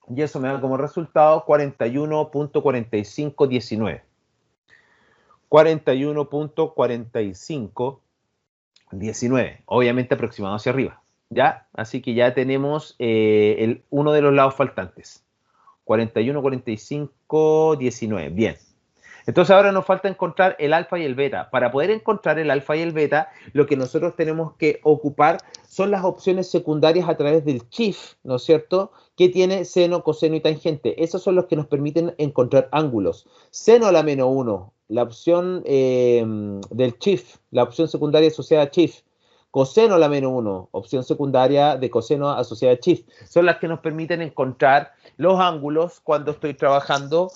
Y eso me da como resultado 41,4519. 41,4519. Obviamente aproximado hacia arriba. ¿Ya? Así que ya tenemos uno de los lados faltantes. 41, 45, 19. Bien. Entonces ahora nos falta encontrar el alfa y el beta. Para poder encontrar el alfa y el beta, lo que nosotros tenemos que ocupar son las opciones secundarias a través del chif, ¿no es cierto?, que tiene seno, coseno y tangente. Esos son los que nos permiten encontrar ángulos. Seno a la menos 1, la opción del chif, la opción secundaria asociada a chif. Coseno a la menos 1, opción secundaria de coseno asociada a chif. Son las que nos permiten encontrar los ángulos cuando estoy trabajando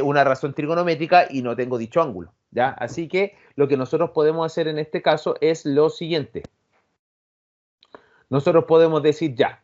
una razón trigonométrica y no tengo dicho ángulo, ¿ya? Así que lo que nosotros podemos hacer en este caso es lo siguiente. Nosotros podemos decir ya,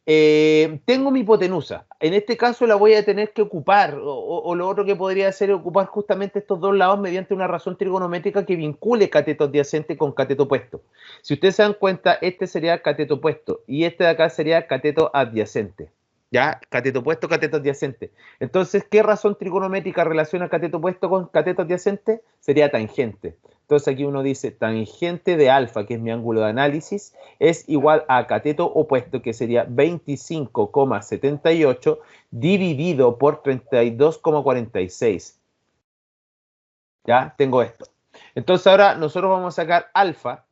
tengo mi hipotenusa. En este caso la voy a tener que ocupar, o lo otro que podría hacer es ocupar justamente estos dos lados mediante una razón trigonométrica que vincule cateto adyacente con cateto opuesto. Si ustedes se dan cuenta, este sería cateto opuesto y este de acá sería cateto adyacente. ¿Ya? Cateto opuesto, cateto adyacente. Entonces, ¿qué razón trigonométrica relaciona cateto opuesto con cateto adyacente? Sería tangente. Entonces aquí uno dice tangente de alfa, que es mi ángulo de análisis, es igual a cateto opuesto, que sería 25,78 dividido por 32,46. ¿Ya? Tengo esto. Entonces ahora nosotros vamos a sacar alfa,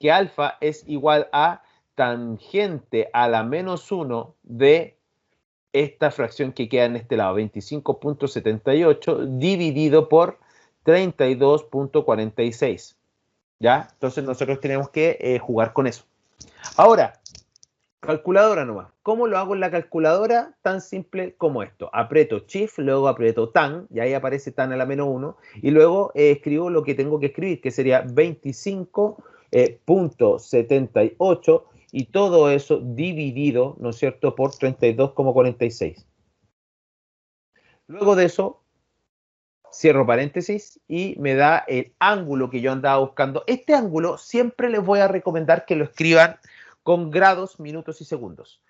que alfa es igual a tangente a la menos 1 de esta fracción que queda en este lado, 25,78 dividido por 32,46. ¿Ya? Entonces nosotros tenemos que jugar con eso. Ahora, calculadora nomás. ¿Cómo lo hago en la calculadora? Tan simple como esto. Aprieto Shift, luego aprieto Tan, y ahí aparece Tan a la menos 1, y luego escribo lo que tengo que escribir, que sería 25,78, y todo eso dividido, ¿no es cierto?, por 32,46. Luego de eso, cierro paréntesis y me da el ángulo que yo andaba buscando. Este ángulo siempre les voy a recomendar que lo escriban con grados, minutos y segundos.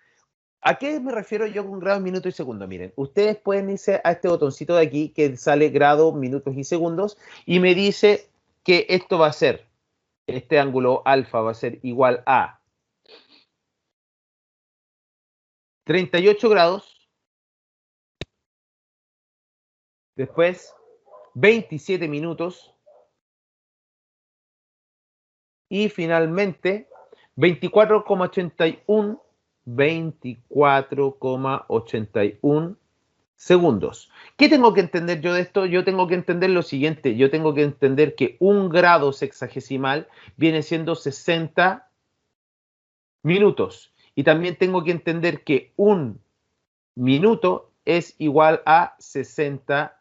¿A qué me refiero yo con grados, minutos y segundos? Miren, ustedes pueden irse a este botoncito de aquí que sale grados, minutos y segundos y me dice que esto va a ser, este ángulo alfa va a ser igual a 38 grados, después 27 minutos y finalmente 24,81 segundos. ¿Qué tengo que entender yo de esto? Yo tengo que entender lo siguiente. Yo tengo que entender que un grado sexagesimal viene siendo 60 minutos. Y también tengo que entender que un minuto es igual a 60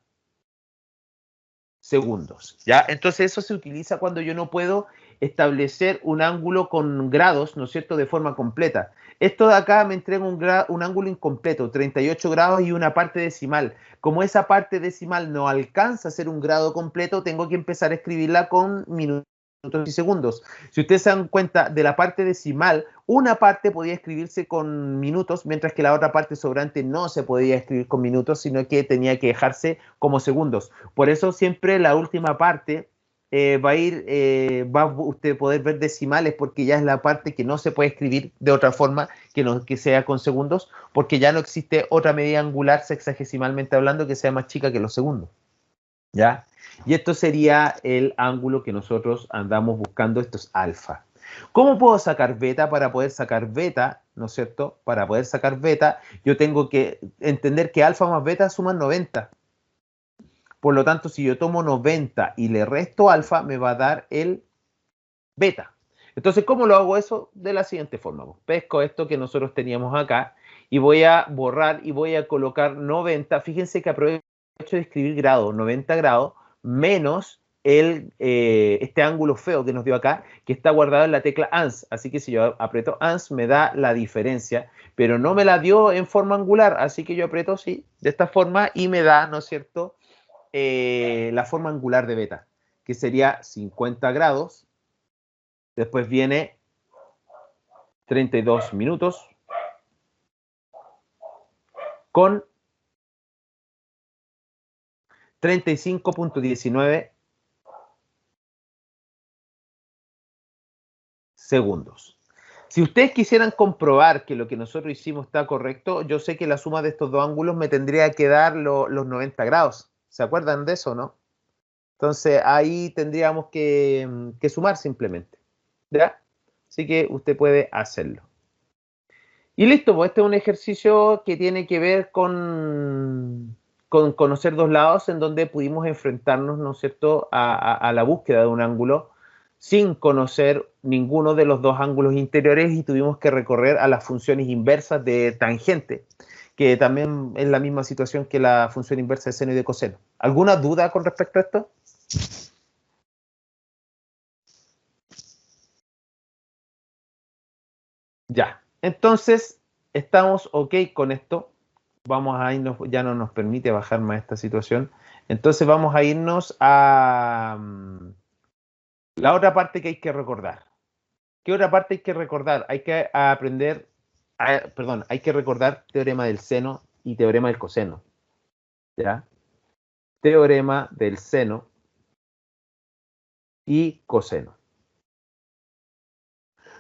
segundos. ¿Ya? Entonces eso se utiliza cuando yo no puedo establecer un ángulo con grados, ¿no es cierto?, de forma completa. Esto de acá me entrega un ángulo incompleto, 38 grados y una parte decimal. Como esa parte decimal no alcanza a ser un grado completo, tengo que empezar a escribirla con minutos y segundos. Si ustedes se dan cuenta de la parte decimal, una parte podía escribirse con minutos, mientras que la otra parte sobrante no se podía escribir con minutos, sino que tenía que dejarse como segundos. Por eso siempre la última parte va a usted poder ver decimales, porque ya es la parte que no se puede escribir de otra forma que sea con segundos, porque ya no existe otra medida angular sexagesimalmente hablando que sea más chica que los segundos. ¿Ya? Y esto sería el ángulo que nosotros andamos buscando, esto es alfa. ¿Cómo puedo sacar beta? Para poder sacar beta, ¿no es cierto? Para poder sacar beta, yo tengo que entender que alfa más beta suman 90. Por lo tanto, si yo tomo 90 y le resto alfa, me va a dar el beta. Entonces, ¿cómo lo hago eso? De la siguiente forma. Pesco esto que nosotros teníamos acá y voy a borrar y voy a colocar 90. Fíjense que aprovecho de escribir grado, 90 grados, menos este ángulo feo que nos dio acá, que está guardado en la tecla ANS. Así que si yo aprieto ANS, me da la diferencia, pero no me la dio en forma angular. Así que yo aprieto, sí, de esta forma y me da, ¿no es cierto?, la forma angular de beta, que sería 50 grados. Después viene 32 minutos con 35,19 segundos. Si ustedes quisieran comprobar que lo que nosotros hicimos está correcto, yo sé que la suma de estos dos ángulos me tendría que dar los 90 grados. ¿Se acuerdan de eso, no? Entonces ahí tendríamos que sumar simplemente. ¿Ya? Así que usted puede hacerlo. Y listo, pues este es un ejercicio que tiene que ver con conocer dos lados en donde pudimos enfrentarnos, ¿no es cierto?, a la búsqueda de un ángulo sin conocer ninguno de los dos ángulos interiores y tuvimos que recorrer a las funciones inversas de tangente, que también es la misma situación que la función inversa de seno y de coseno. ¿Alguna duda con respecto a esto? Ya, entonces estamos ok con esto. Vamos a irnos, ya no nos permite bajar más esta situación. Entonces vamos a irnos a la otra parte que hay que recordar. ¿Qué otra parte hay que recordar? Hay que aprender, perdón, hay que recordar teorema del seno y teorema del coseno. ¿Ya? Teorema del seno y coseno.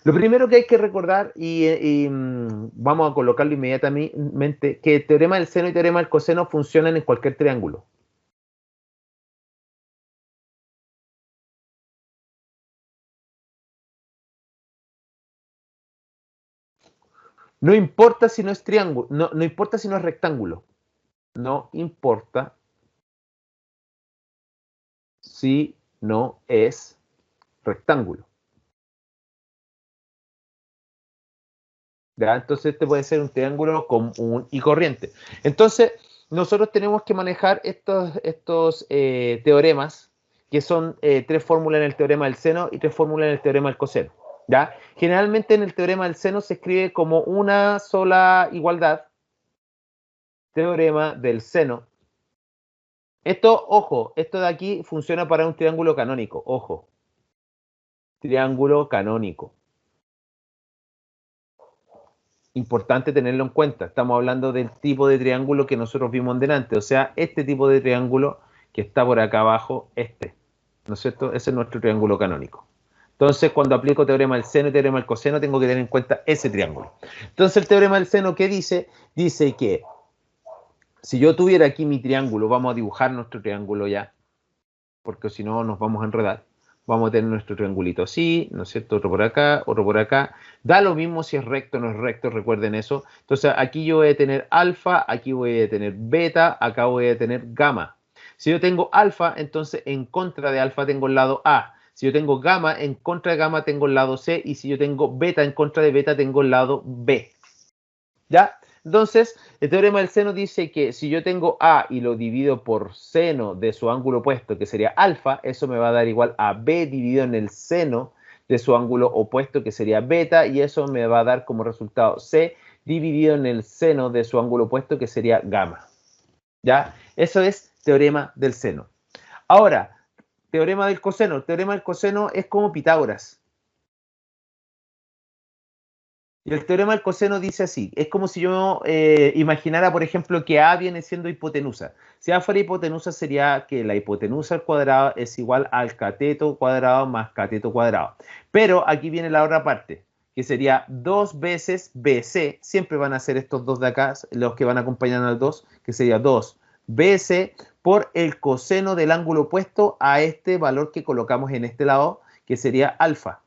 Lo primero que hay que recordar, vamos a colocarlo inmediatamente, que el teorema del seno y teorema del coseno funcionan en cualquier triángulo. No importa si no es triángulo, no importa si no es rectángulo. No importa si no es rectángulo. ¿Ya? Entonces este puede ser un triángulo común y corriente. Entonces nosotros tenemos que manejar estos teoremas, que son tres fórmulas en el teorema del seno y tres fórmulas en el teorema del coseno. ¿Ya? Generalmente en el teorema del seno se escribe como una sola igualdad, teorema del seno. Esto, ojo, esto de aquí funciona para un triángulo canónico, ojo, triángulo canónico. Importante tenerlo en cuenta. Estamos hablando del tipo de triángulo que nosotros vimos delante. O sea, este tipo de triángulo que está por acá abajo, ¿no es cierto? Ese es nuestro triángulo canónico. Entonces, cuando aplico teorema del seno y teorema del coseno, tengo que tener en cuenta ese triángulo. Entonces, el teorema del seno, ¿qué dice? Dice que si yo tuviera aquí mi triángulo, vamos a dibujar nuestro triángulo ya, porque si no nos vamos a enredar. Vamos a tener nuestro triangulito así, ¿no es cierto? Otro por acá, otro por acá. Da lo mismo si es recto o no es recto, recuerden eso. Entonces aquí yo voy a tener alfa, aquí voy a tener beta, acá voy a tener gamma. Si yo tengo alfa, entonces en contra de alfa tengo el lado A. Si yo tengo gamma, en contra de gamma tengo el lado C. Y si yo tengo beta, en contra de beta tengo el lado B. ¿Ya? Entonces, el teorema del seno dice que si yo tengo A y lo divido por seno de su ángulo opuesto, que sería alfa, eso me va a dar igual a B dividido en el seno de su ángulo opuesto, que sería beta, y eso me va a dar como resultado C dividido en el seno de su ángulo opuesto, que sería gamma. ¿Ya? Eso es teorema del seno. Ahora, teorema del coseno. El teorema del coseno es como Pitágoras. Y el teorema del coseno dice así, es como si yo imaginara, por ejemplo, que A viene siendo hipotenusa. Si A fuera hipotenusa sería que la hipotenusa al cuadrado es igual al cateto cuadrado más cateto cuadrado. Pero aquí viene la otra parte, que sería 2 veces BC, siempre van a ser estos dos de acá, los que van acompañando al 2, que sería 2 BC por el coseno del ángulo opuesto a este valor que colocamos en este lado, que sería alfa.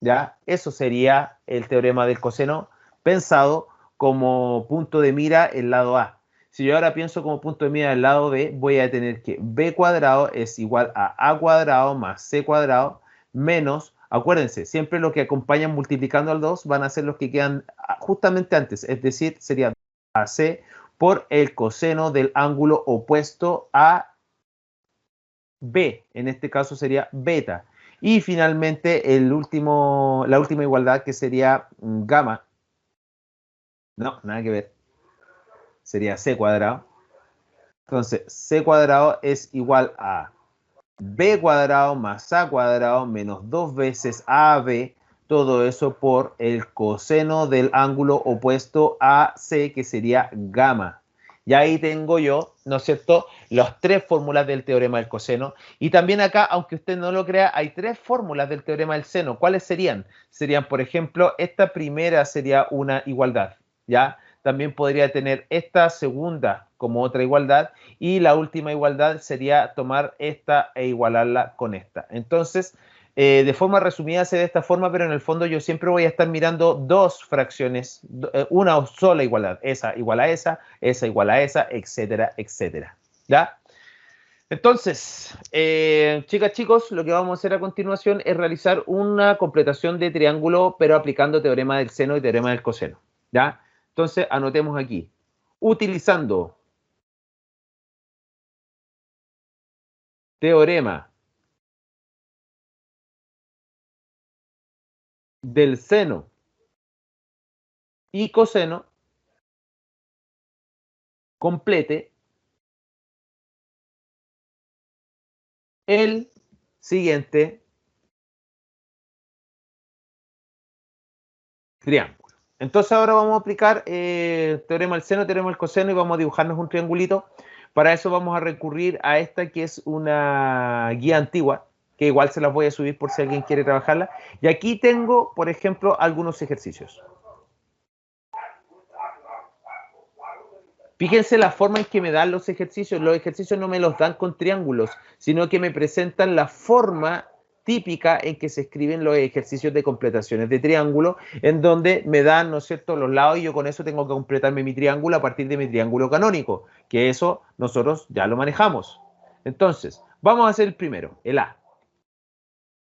¿Ya? Eso sería el teorema del coseno pensado como punto de mira el lado A. Si yo ahora pienso como punto de mira el lado B, voy a tener que B cuadrado es igual a cuadrado más C cuadrado menos, acuérdense, siempre lo que acompañan multiplicando al 2 van a ser los que quedan justamente antes, es decir, sería AC por el coseno del ángulo opuesto a B, en este caso sería beta. Y finalmente la última igualdad que sería gamma. No, nada que ver. Sería C cuadrado. Entonces, C cuadrado es igual a B cuadrado más A cuadrado menos 2 veces AB. Todo eso por el coseno del ángulo opuesto a C, que sería gamma. Y ahí tengo yo, ¿no es cierto?, las tres fórmulas del teorema del coseno. Y también acá, aunque usted no lo crea, hay tres fórmulas del teorema del seno. ¿Cuáles serían? Serían, por ejemplo, esta primera sería una igualdad, ¿ya? También podría tener esta segunda como otra igualdad y la última igualdad sería tomar esta e igualarla con esta. Entonces, de forma resumida se de esta forma, pero en el fondo yo siempre voy a estar mirando dos fracciones, una sola igualdad, esa igual a esa igual a esa, etcétera, etcétera. ¿Ya? Entonces, chicas, chicos, lo que vamos a hacer a continuación es realizar una completación de triángulo, pero aplicando teorema del seno y teorema del coseno. ¿Ya? Entonces, anotemos aquí. Utilizando teorema del seno y coseno, complete el siguiente triángulo. Entonces ahora vamos a aplicar teorema del seno, teorema del coseno y vamos a dibujarnos un triangulito. Para eso vamos a recurrir a esta que es una guía antigua, que igual se las voy a subir por si alguien quiere trabajarla. Y aquí tengo, por ejemplo, algunos ejercicios. Fíjense la forma en que me dan los ejercicios. Los ejercicios no me los dan con triángulos, sino que me presentan la forma típica en que se escriben los ejercicios de completaciones de triángulo, en donde me dan, ¿no es cierto?, los lados y yo con eso tengo que completarme mi triángulo a partir de mi triángulo canónico, que eso nosotros ya lo manejamos. Entonces, vamos a hacer el primero, el A.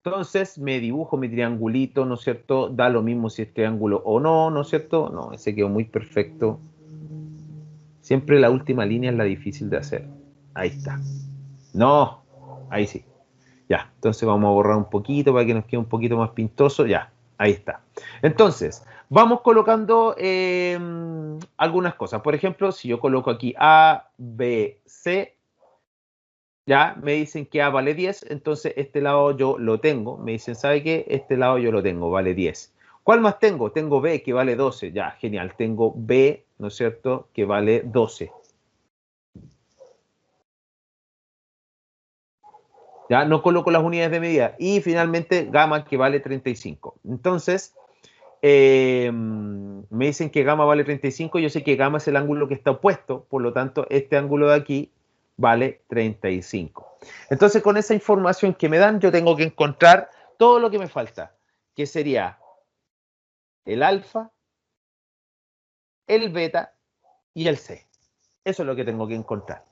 Entonces, me dibujo mi triangulito, ¿no es cierto? Da lo mismo si es triángulo o no, ¿no es cierto? No, ese quedó muy perfecto. Siempre la última línea es la difícil de hacer. Ahí está. No, ahí sí. Ya, entonces vamos a borrar un poquito para que nos quede un poquito más pintoso. Ya, ahí está. Entonces, vamos colocando algunas cosas. Por ejemplo, si yo coloco aquí A, B, C, ya me dicen que A vale 10, entonces este lado yo lo tengo. Me dicen, ¿sabe qué? Este lado yo lo tengo, vale 10. ¿Cuál más tengo? Tengo B, que vale 12. Ya, genial. Tengo B, ¿no es cierto?, que vale 12. Ya no coloco las unidades de medida. Y finalmente gamma, que vale 35. Entonces, me dicen que gamma vale 35. Yo sé que gamma es el ángulo que está opuesto. Por lo tanto, este ángulo de aquí vale 35. Entonces, con esa información que me dan, yo tengo que encontrar todo lo que me falta, que sería el alfa, el beta y el c. Eso es lo que tengo que encontrar.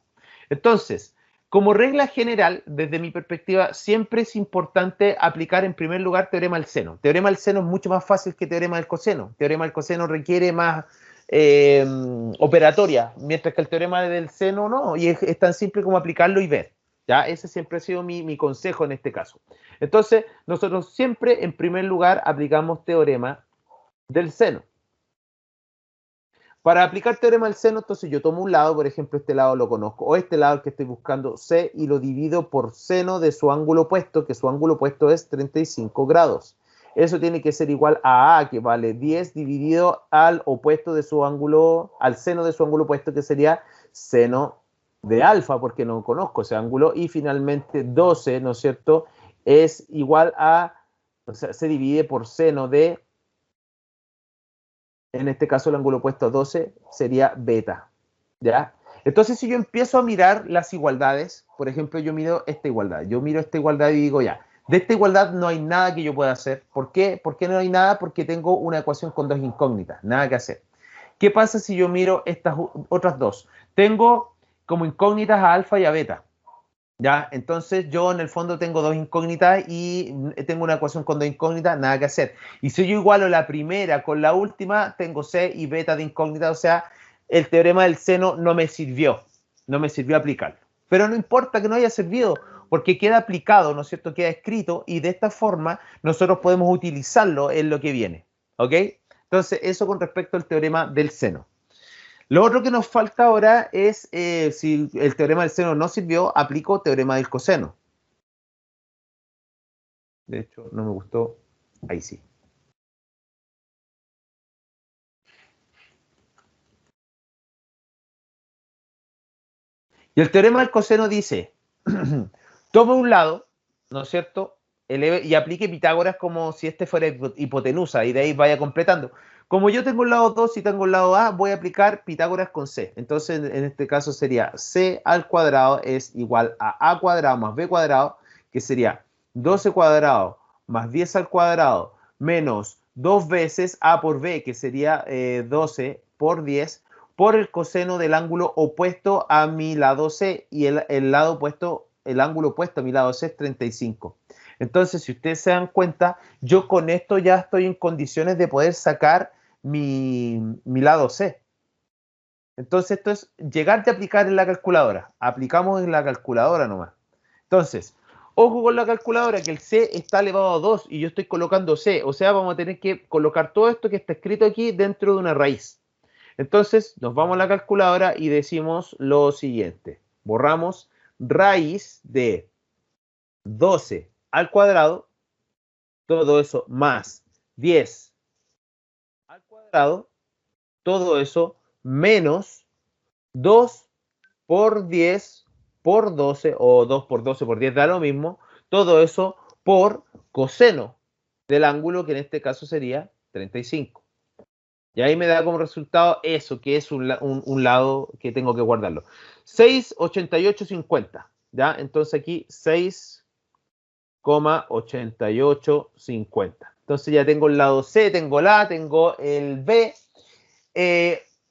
Entonces, como regla general, desde mi perspectiva, siempre es importante aplicar en primer lugar teorema del seno. Teorema del seno es mucho más fácil que teorema del coseno. Teorema del coseno requiere más operatoria, mientras que el teorema del seno no, y es tan simple como aplicarlo y ver. ¿Ya? Ese siempre ha sido mi consejo en este caso. Entonces, nosotros siempre, en primer lugar, aplicamos teorema del seno. Para aplicar teorema del seno, entonces yo tomo un lado, por ejemplo, este lado lo conozco, o este lado que estoy buscando, C, y lo divido por seno de su ángulo opuesto, que su ángulo opuesto es 35 grados. Eso tiene que ser igual a A, que vale 10, dividido al opuesto de su ángulo, al seno de su ángulo opuesto, que sería seno de alfa, porque no conozco ese ángulo, y finalmente 12, ¿no es cierto?, es igual a, o sea, se divide por seno de, en este caso el ángulo opuesto a 12 sería beta, ¿ya? Entonces, si yo empiezo a mirar las igualdades, por ejemplo, yo miro esta igualdad y digo, ya, de esta igualdad no hay nada que yo pueda hacer. ¿Por qué? ¿Por qué no hay nada? Porque tengo una ecuación con dos incógnitas, nada que hacer. ¿Qué pasa si yo miro estas otras dos? Tengo como incógnitas a alfa y a beta. ¿Ya? Entonces yo en el fondo tengo dos incógnitas y tengo una ecuación con dos incógnitas, nada que hacer. Y si yo igualo la primera con la última, tengo C y beta de incógnita, o sea, el teorema del seno no me sirvió aplicarlo. Pero no importa que no haya servido, porque queda aplicado, ¿no es cierto? Queda escrito y de esta forma nosotros podemos utilizarlo en lo que viene, ¿ok? Entonces eso con respecto al teorema del seno. Lo otro que nos falta ahora es, si el teorema del seno no sirvió, aplico teorema del coseno. De hecho, no me gustó. Ahí sí. Y el teorema del coseno dice, tome un lado, ¿no es cierto?, eleve y aplique Pitágoras como si este fuera hipotenusa y de ahí vaya completando. Como yo tengo el lado 2 y tengo el lado A, voy a aplicar Pitágoras con C. Entonces, en este caso sería C al cuadrado es igual a cuadrado más B cuadrado, que sería 12 cuadrado más 10 al cuadrado menos 2 veces A por B, que sería 12 por 10, por el coseno del ángulo opuesto a mi lado C, y el lado opuesto, el ángulo opuesto a mi lado C es 35. Entonces, si ustedes se dan cuenta, yo con esto ya estoy en condiciones de poder sacar mi lado C. Entonces, esto es llegar a aplicar en la calculadora. Aplicamos en la calculadora nomás. Entonces, ojo con la calculadora, que el C está elevado a 2 y yo estoy colocando C. O sea, vamos a tener que colocar todo esto que está escrito aquí dentro de una raíz. Entonces, nos vamos a la calculadora y decimos lo siguiente. Borramos raíz de 12 al cuadrado, todo eso más 10 al cuadrado, todo eso menos 2 por 10 por 12 o 2 por 12 por 10 da lo mismo, todo eso por coseno del ángulo que en este caso sería 35. Y ahí me da como resultado eso, que es un lado que tengo que guardarlo. 6,8850, ¿ya? Entonces aquí 6,8850. Entonces ya tengo el lado C, tengo el A, tengo el B.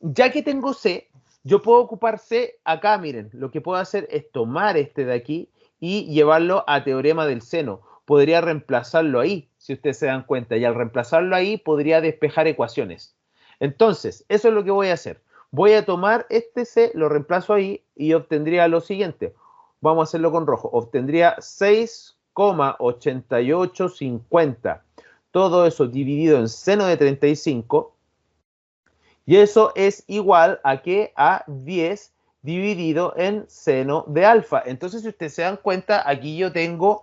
Ya que tengo C, yo puedo ocupar C acá, miren, lo que puedo hacer es tomar este de aquí y llevarlo a teorema del seno. Podría reemplazarlo ahí, si ustedes se dan cuenta, y al reemplazarlo ahí podría despejar ecuaciones. Entonces, eso es lo que voy a hacer. Voy a tomar este C, lo reemplazo ahí y obtendría lo siguiente. Vamos a hacerlo con rojo. Obtendría 6,8850. Todo eso dividido en seno de 35. Y eso es igual a que a 10 dividido en seno de alfa. Entonces, si ustedes se dan cuenta, aquí yo tengo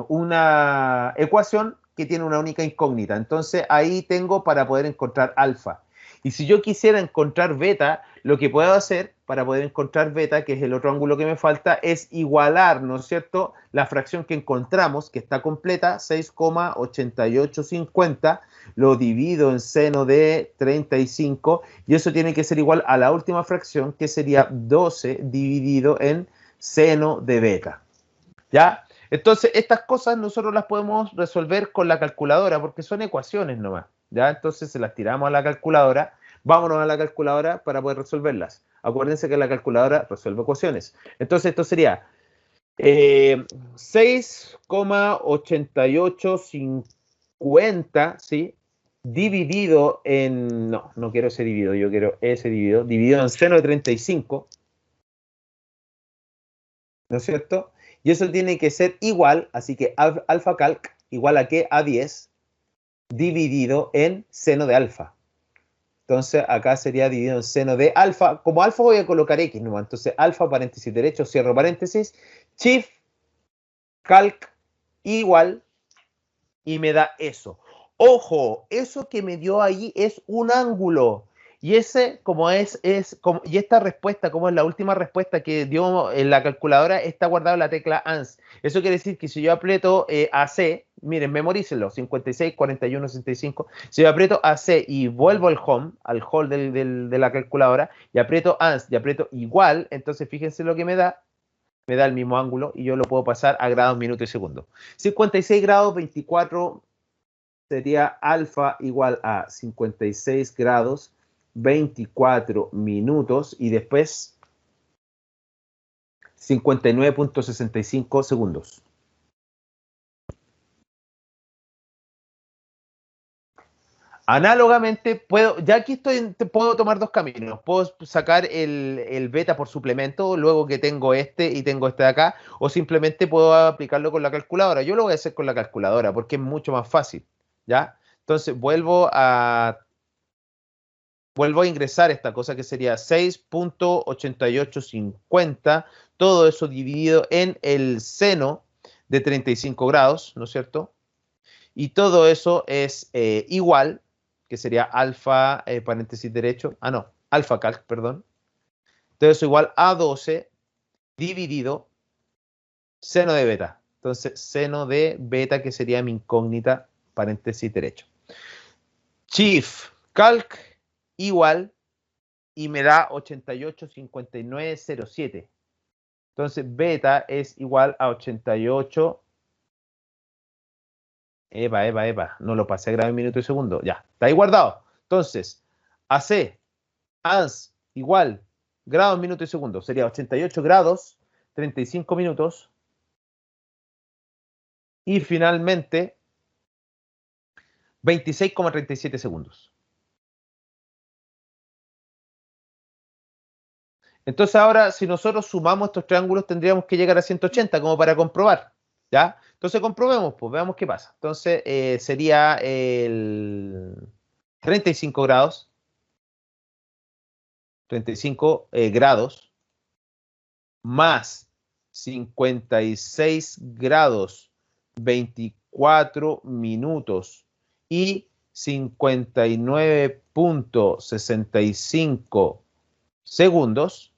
una ecuación que tiene una única incógnita. Entonces, ahí tengo para poder encontrar alfa. Y si yo quisiera encontrar beta, lo que puedo hacer para poder encontrar beta, que es el otro ángulo que me falta, es igualar, ¿no es cierto?, la fracción que encontramos, que está completa, 6,8850, lo divido en seno de 35 y eso tiene que ser igual a la última fracción, que sería 12 dividido en seno de beta. ¿Ya? Entonces, estas cosas nosotros las podemos resolver con la calculadora porque son ecuaciones nomás. ¿Ya? Entonces, se las tiramos a la calculadora. Vámonos a la calculadora para poder resolverlas. Acuérdense que la calculadora resuelve ecuaciones. Entonces, esto sería 6,8850, ¿sí? Dividido en... No, no quiero ese dividido, yo quiero ese dividido. Dividido en seno de 35. ¿No es cierto? Y eso tiene que ser igual, así que alfa calc igual a que a 10 dividido en seno de alfa. Entonces acá sería dividido en seno de alfa. Como alfa voy a colocar x nomás. Entonces alfa paréntesis derecho, cierro paréntesis, shift calc igual y me da eso. Ojo, eso que me dio ahí es un ángulo. Y ese, y esta respuesta, como es la última respuesta que dio en la calculadora, está guardada en la tecla ANS. Eso quiere decir que si yo aprieto AC, miren, memorícenlo, 56, 41, 65. Si yo aprieto AC y vuelvo al home de la calculadora, y aprieto ANS y aprieto igual, entonces fíjense lo que me da el mismo ángulo y yo lo puedo pasar a grados, minutos y segundos. 56 grados, 24 sería alfa igual a 56 grados, 24 minutos y después 59,65 segundos. Análogamente, ya aquí puedo tomar dos caminos. Puedo sacar el beta por suplemento, luego que tengo este y tengo este de acá, o simplemente puedo aplicarlo con la calculadora. Yo lo voy a hacer con la calculadora porque es mucho más fácil, ¿ya? Entonces vuelvo a ingresar esta cosa que sería 6,8850, todo eso dividido en el seno de 35 grados, ¿no es cierto? Y todo eso es igual, que sería alfa, paréntesis derecho, alfa calc, perdón. Todo eso igual a 12 dividido seno de beta. Entonces, seno de beta, que sería mi incógnita, paréntesis derecho. Shift calc igual y me da 88,5907. Entonces, beta es igual a 88. Epa, no lo pasé a grado, minuto y segundo. Ya, está ahí guardado. Entonces, AC, ANS, igual, grado, minuto y segundo. Sería 88 grados, 35 minutos. Y finalmente, 26,37 segundos. Entonces ahora, si nosotros sumamos estos triángulos, tendríamos que llegar a 180 como para comprobar. ¿Ya? Entonces comprobemos, pues veamos qué pasa. Entonces sería el 35 grados, 35 grados, más 56 grados, 24 minutos y 59.65 segundos,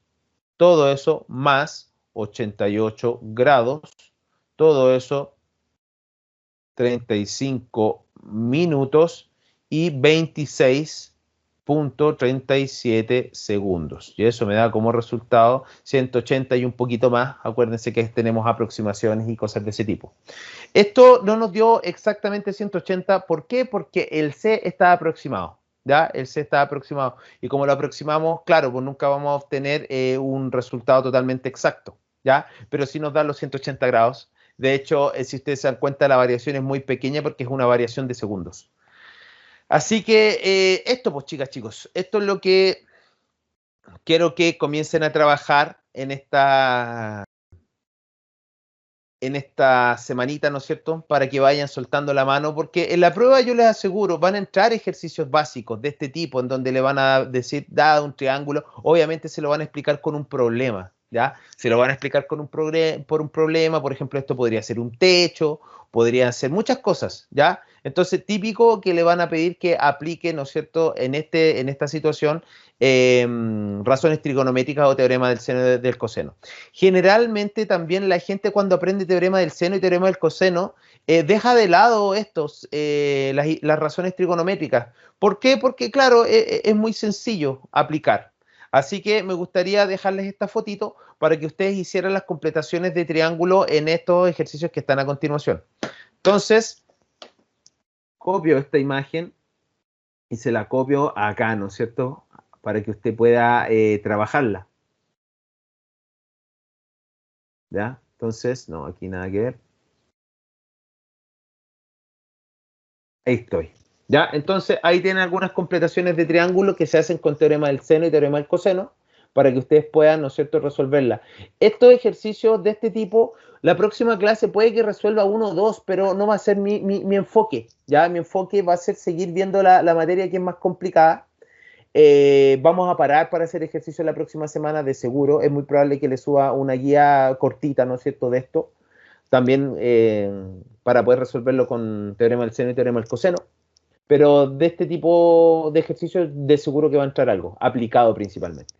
todo eso más 88 grados, todo eso 35 minutos y 26.37 segundos. Y eso me da como resultado 180 y un poquito más. Acuérdense que tenemos aproximaciones y cosas de ese tipo. Esto no nos dio exactamente 180. ¿Por qué? Porque el C está aproximado. ¿Ya? El C está aproximado. Y como lo aproximamos, claro, pues nunca vamos a obtener un resultado totalmente exacto. ¿Ya? Pero sí nos da los 180 grados. De hecho, si ustedes se dan cuenta, la variación es muy pequeña porque es una variación de segundos. Así que esto, pues chicas, chicos, esto es lo que quiero que comiencen a trabajar en esta semanita, ¿no es cierto? Para que vayan soltando la mano, porque en la prueba yo les aseguro, van a entrar ejercicios básicos de este tipo, en donde le van a decir, dado un triángulo, obviamente se lo van a explicar con un problema, ¿ya? Se lo van a explicar con por un problema, por ejemplo, esto podría ser un techo, podrían ser muchas cosas, ¿ya? Entonces, típico que le van a pedir que aplique, ¿no es cierto?, en esta situación, razones trigonométricas o teorema del seno y del coseno. Generalmente también la gente cuando aprende teorema del seno y teorema del coseno deja de lado las razones trigonométricas. ¿Por qué? Porque claro, es muy sencillo aplicar. Así que me gustaría dejarles esta fotito para que ustedes hicieran las completaciones de triángulo en estos ejercicios que están a continuación. Entonces, copio esta imagen y se la copio acá, ¿no es cierto? Para que usted pueda trabajarla. ¿Ya? Entonces, no, aquí nada que ver. Ahí estoy. ¿Ya? Entonces, ahí tienen algunas completaciones de triángulo que se hacen con teorema del seno y teorema del coseno para que ustedes puedan, ¿no es cierto?, resolverla. Estos ejercicios de este tipo, la próxima clase puede que resuelva uno o dos, pero no va a ser mi enfoque, ¿ya? Mi enfoque va a ser seguir viendo la materia que es más complicada. Vamos a parar para hacer ejercicio la próxima semana, de seguro. Es muy probable que les suba una guía cortita, ¿no es cierto?, de esto. También para poder resolverlo con teorema del seno y teorema del coseno. Pero de este tipo de ejercicios de seguro que va a entrar algo, aplicado principalmente.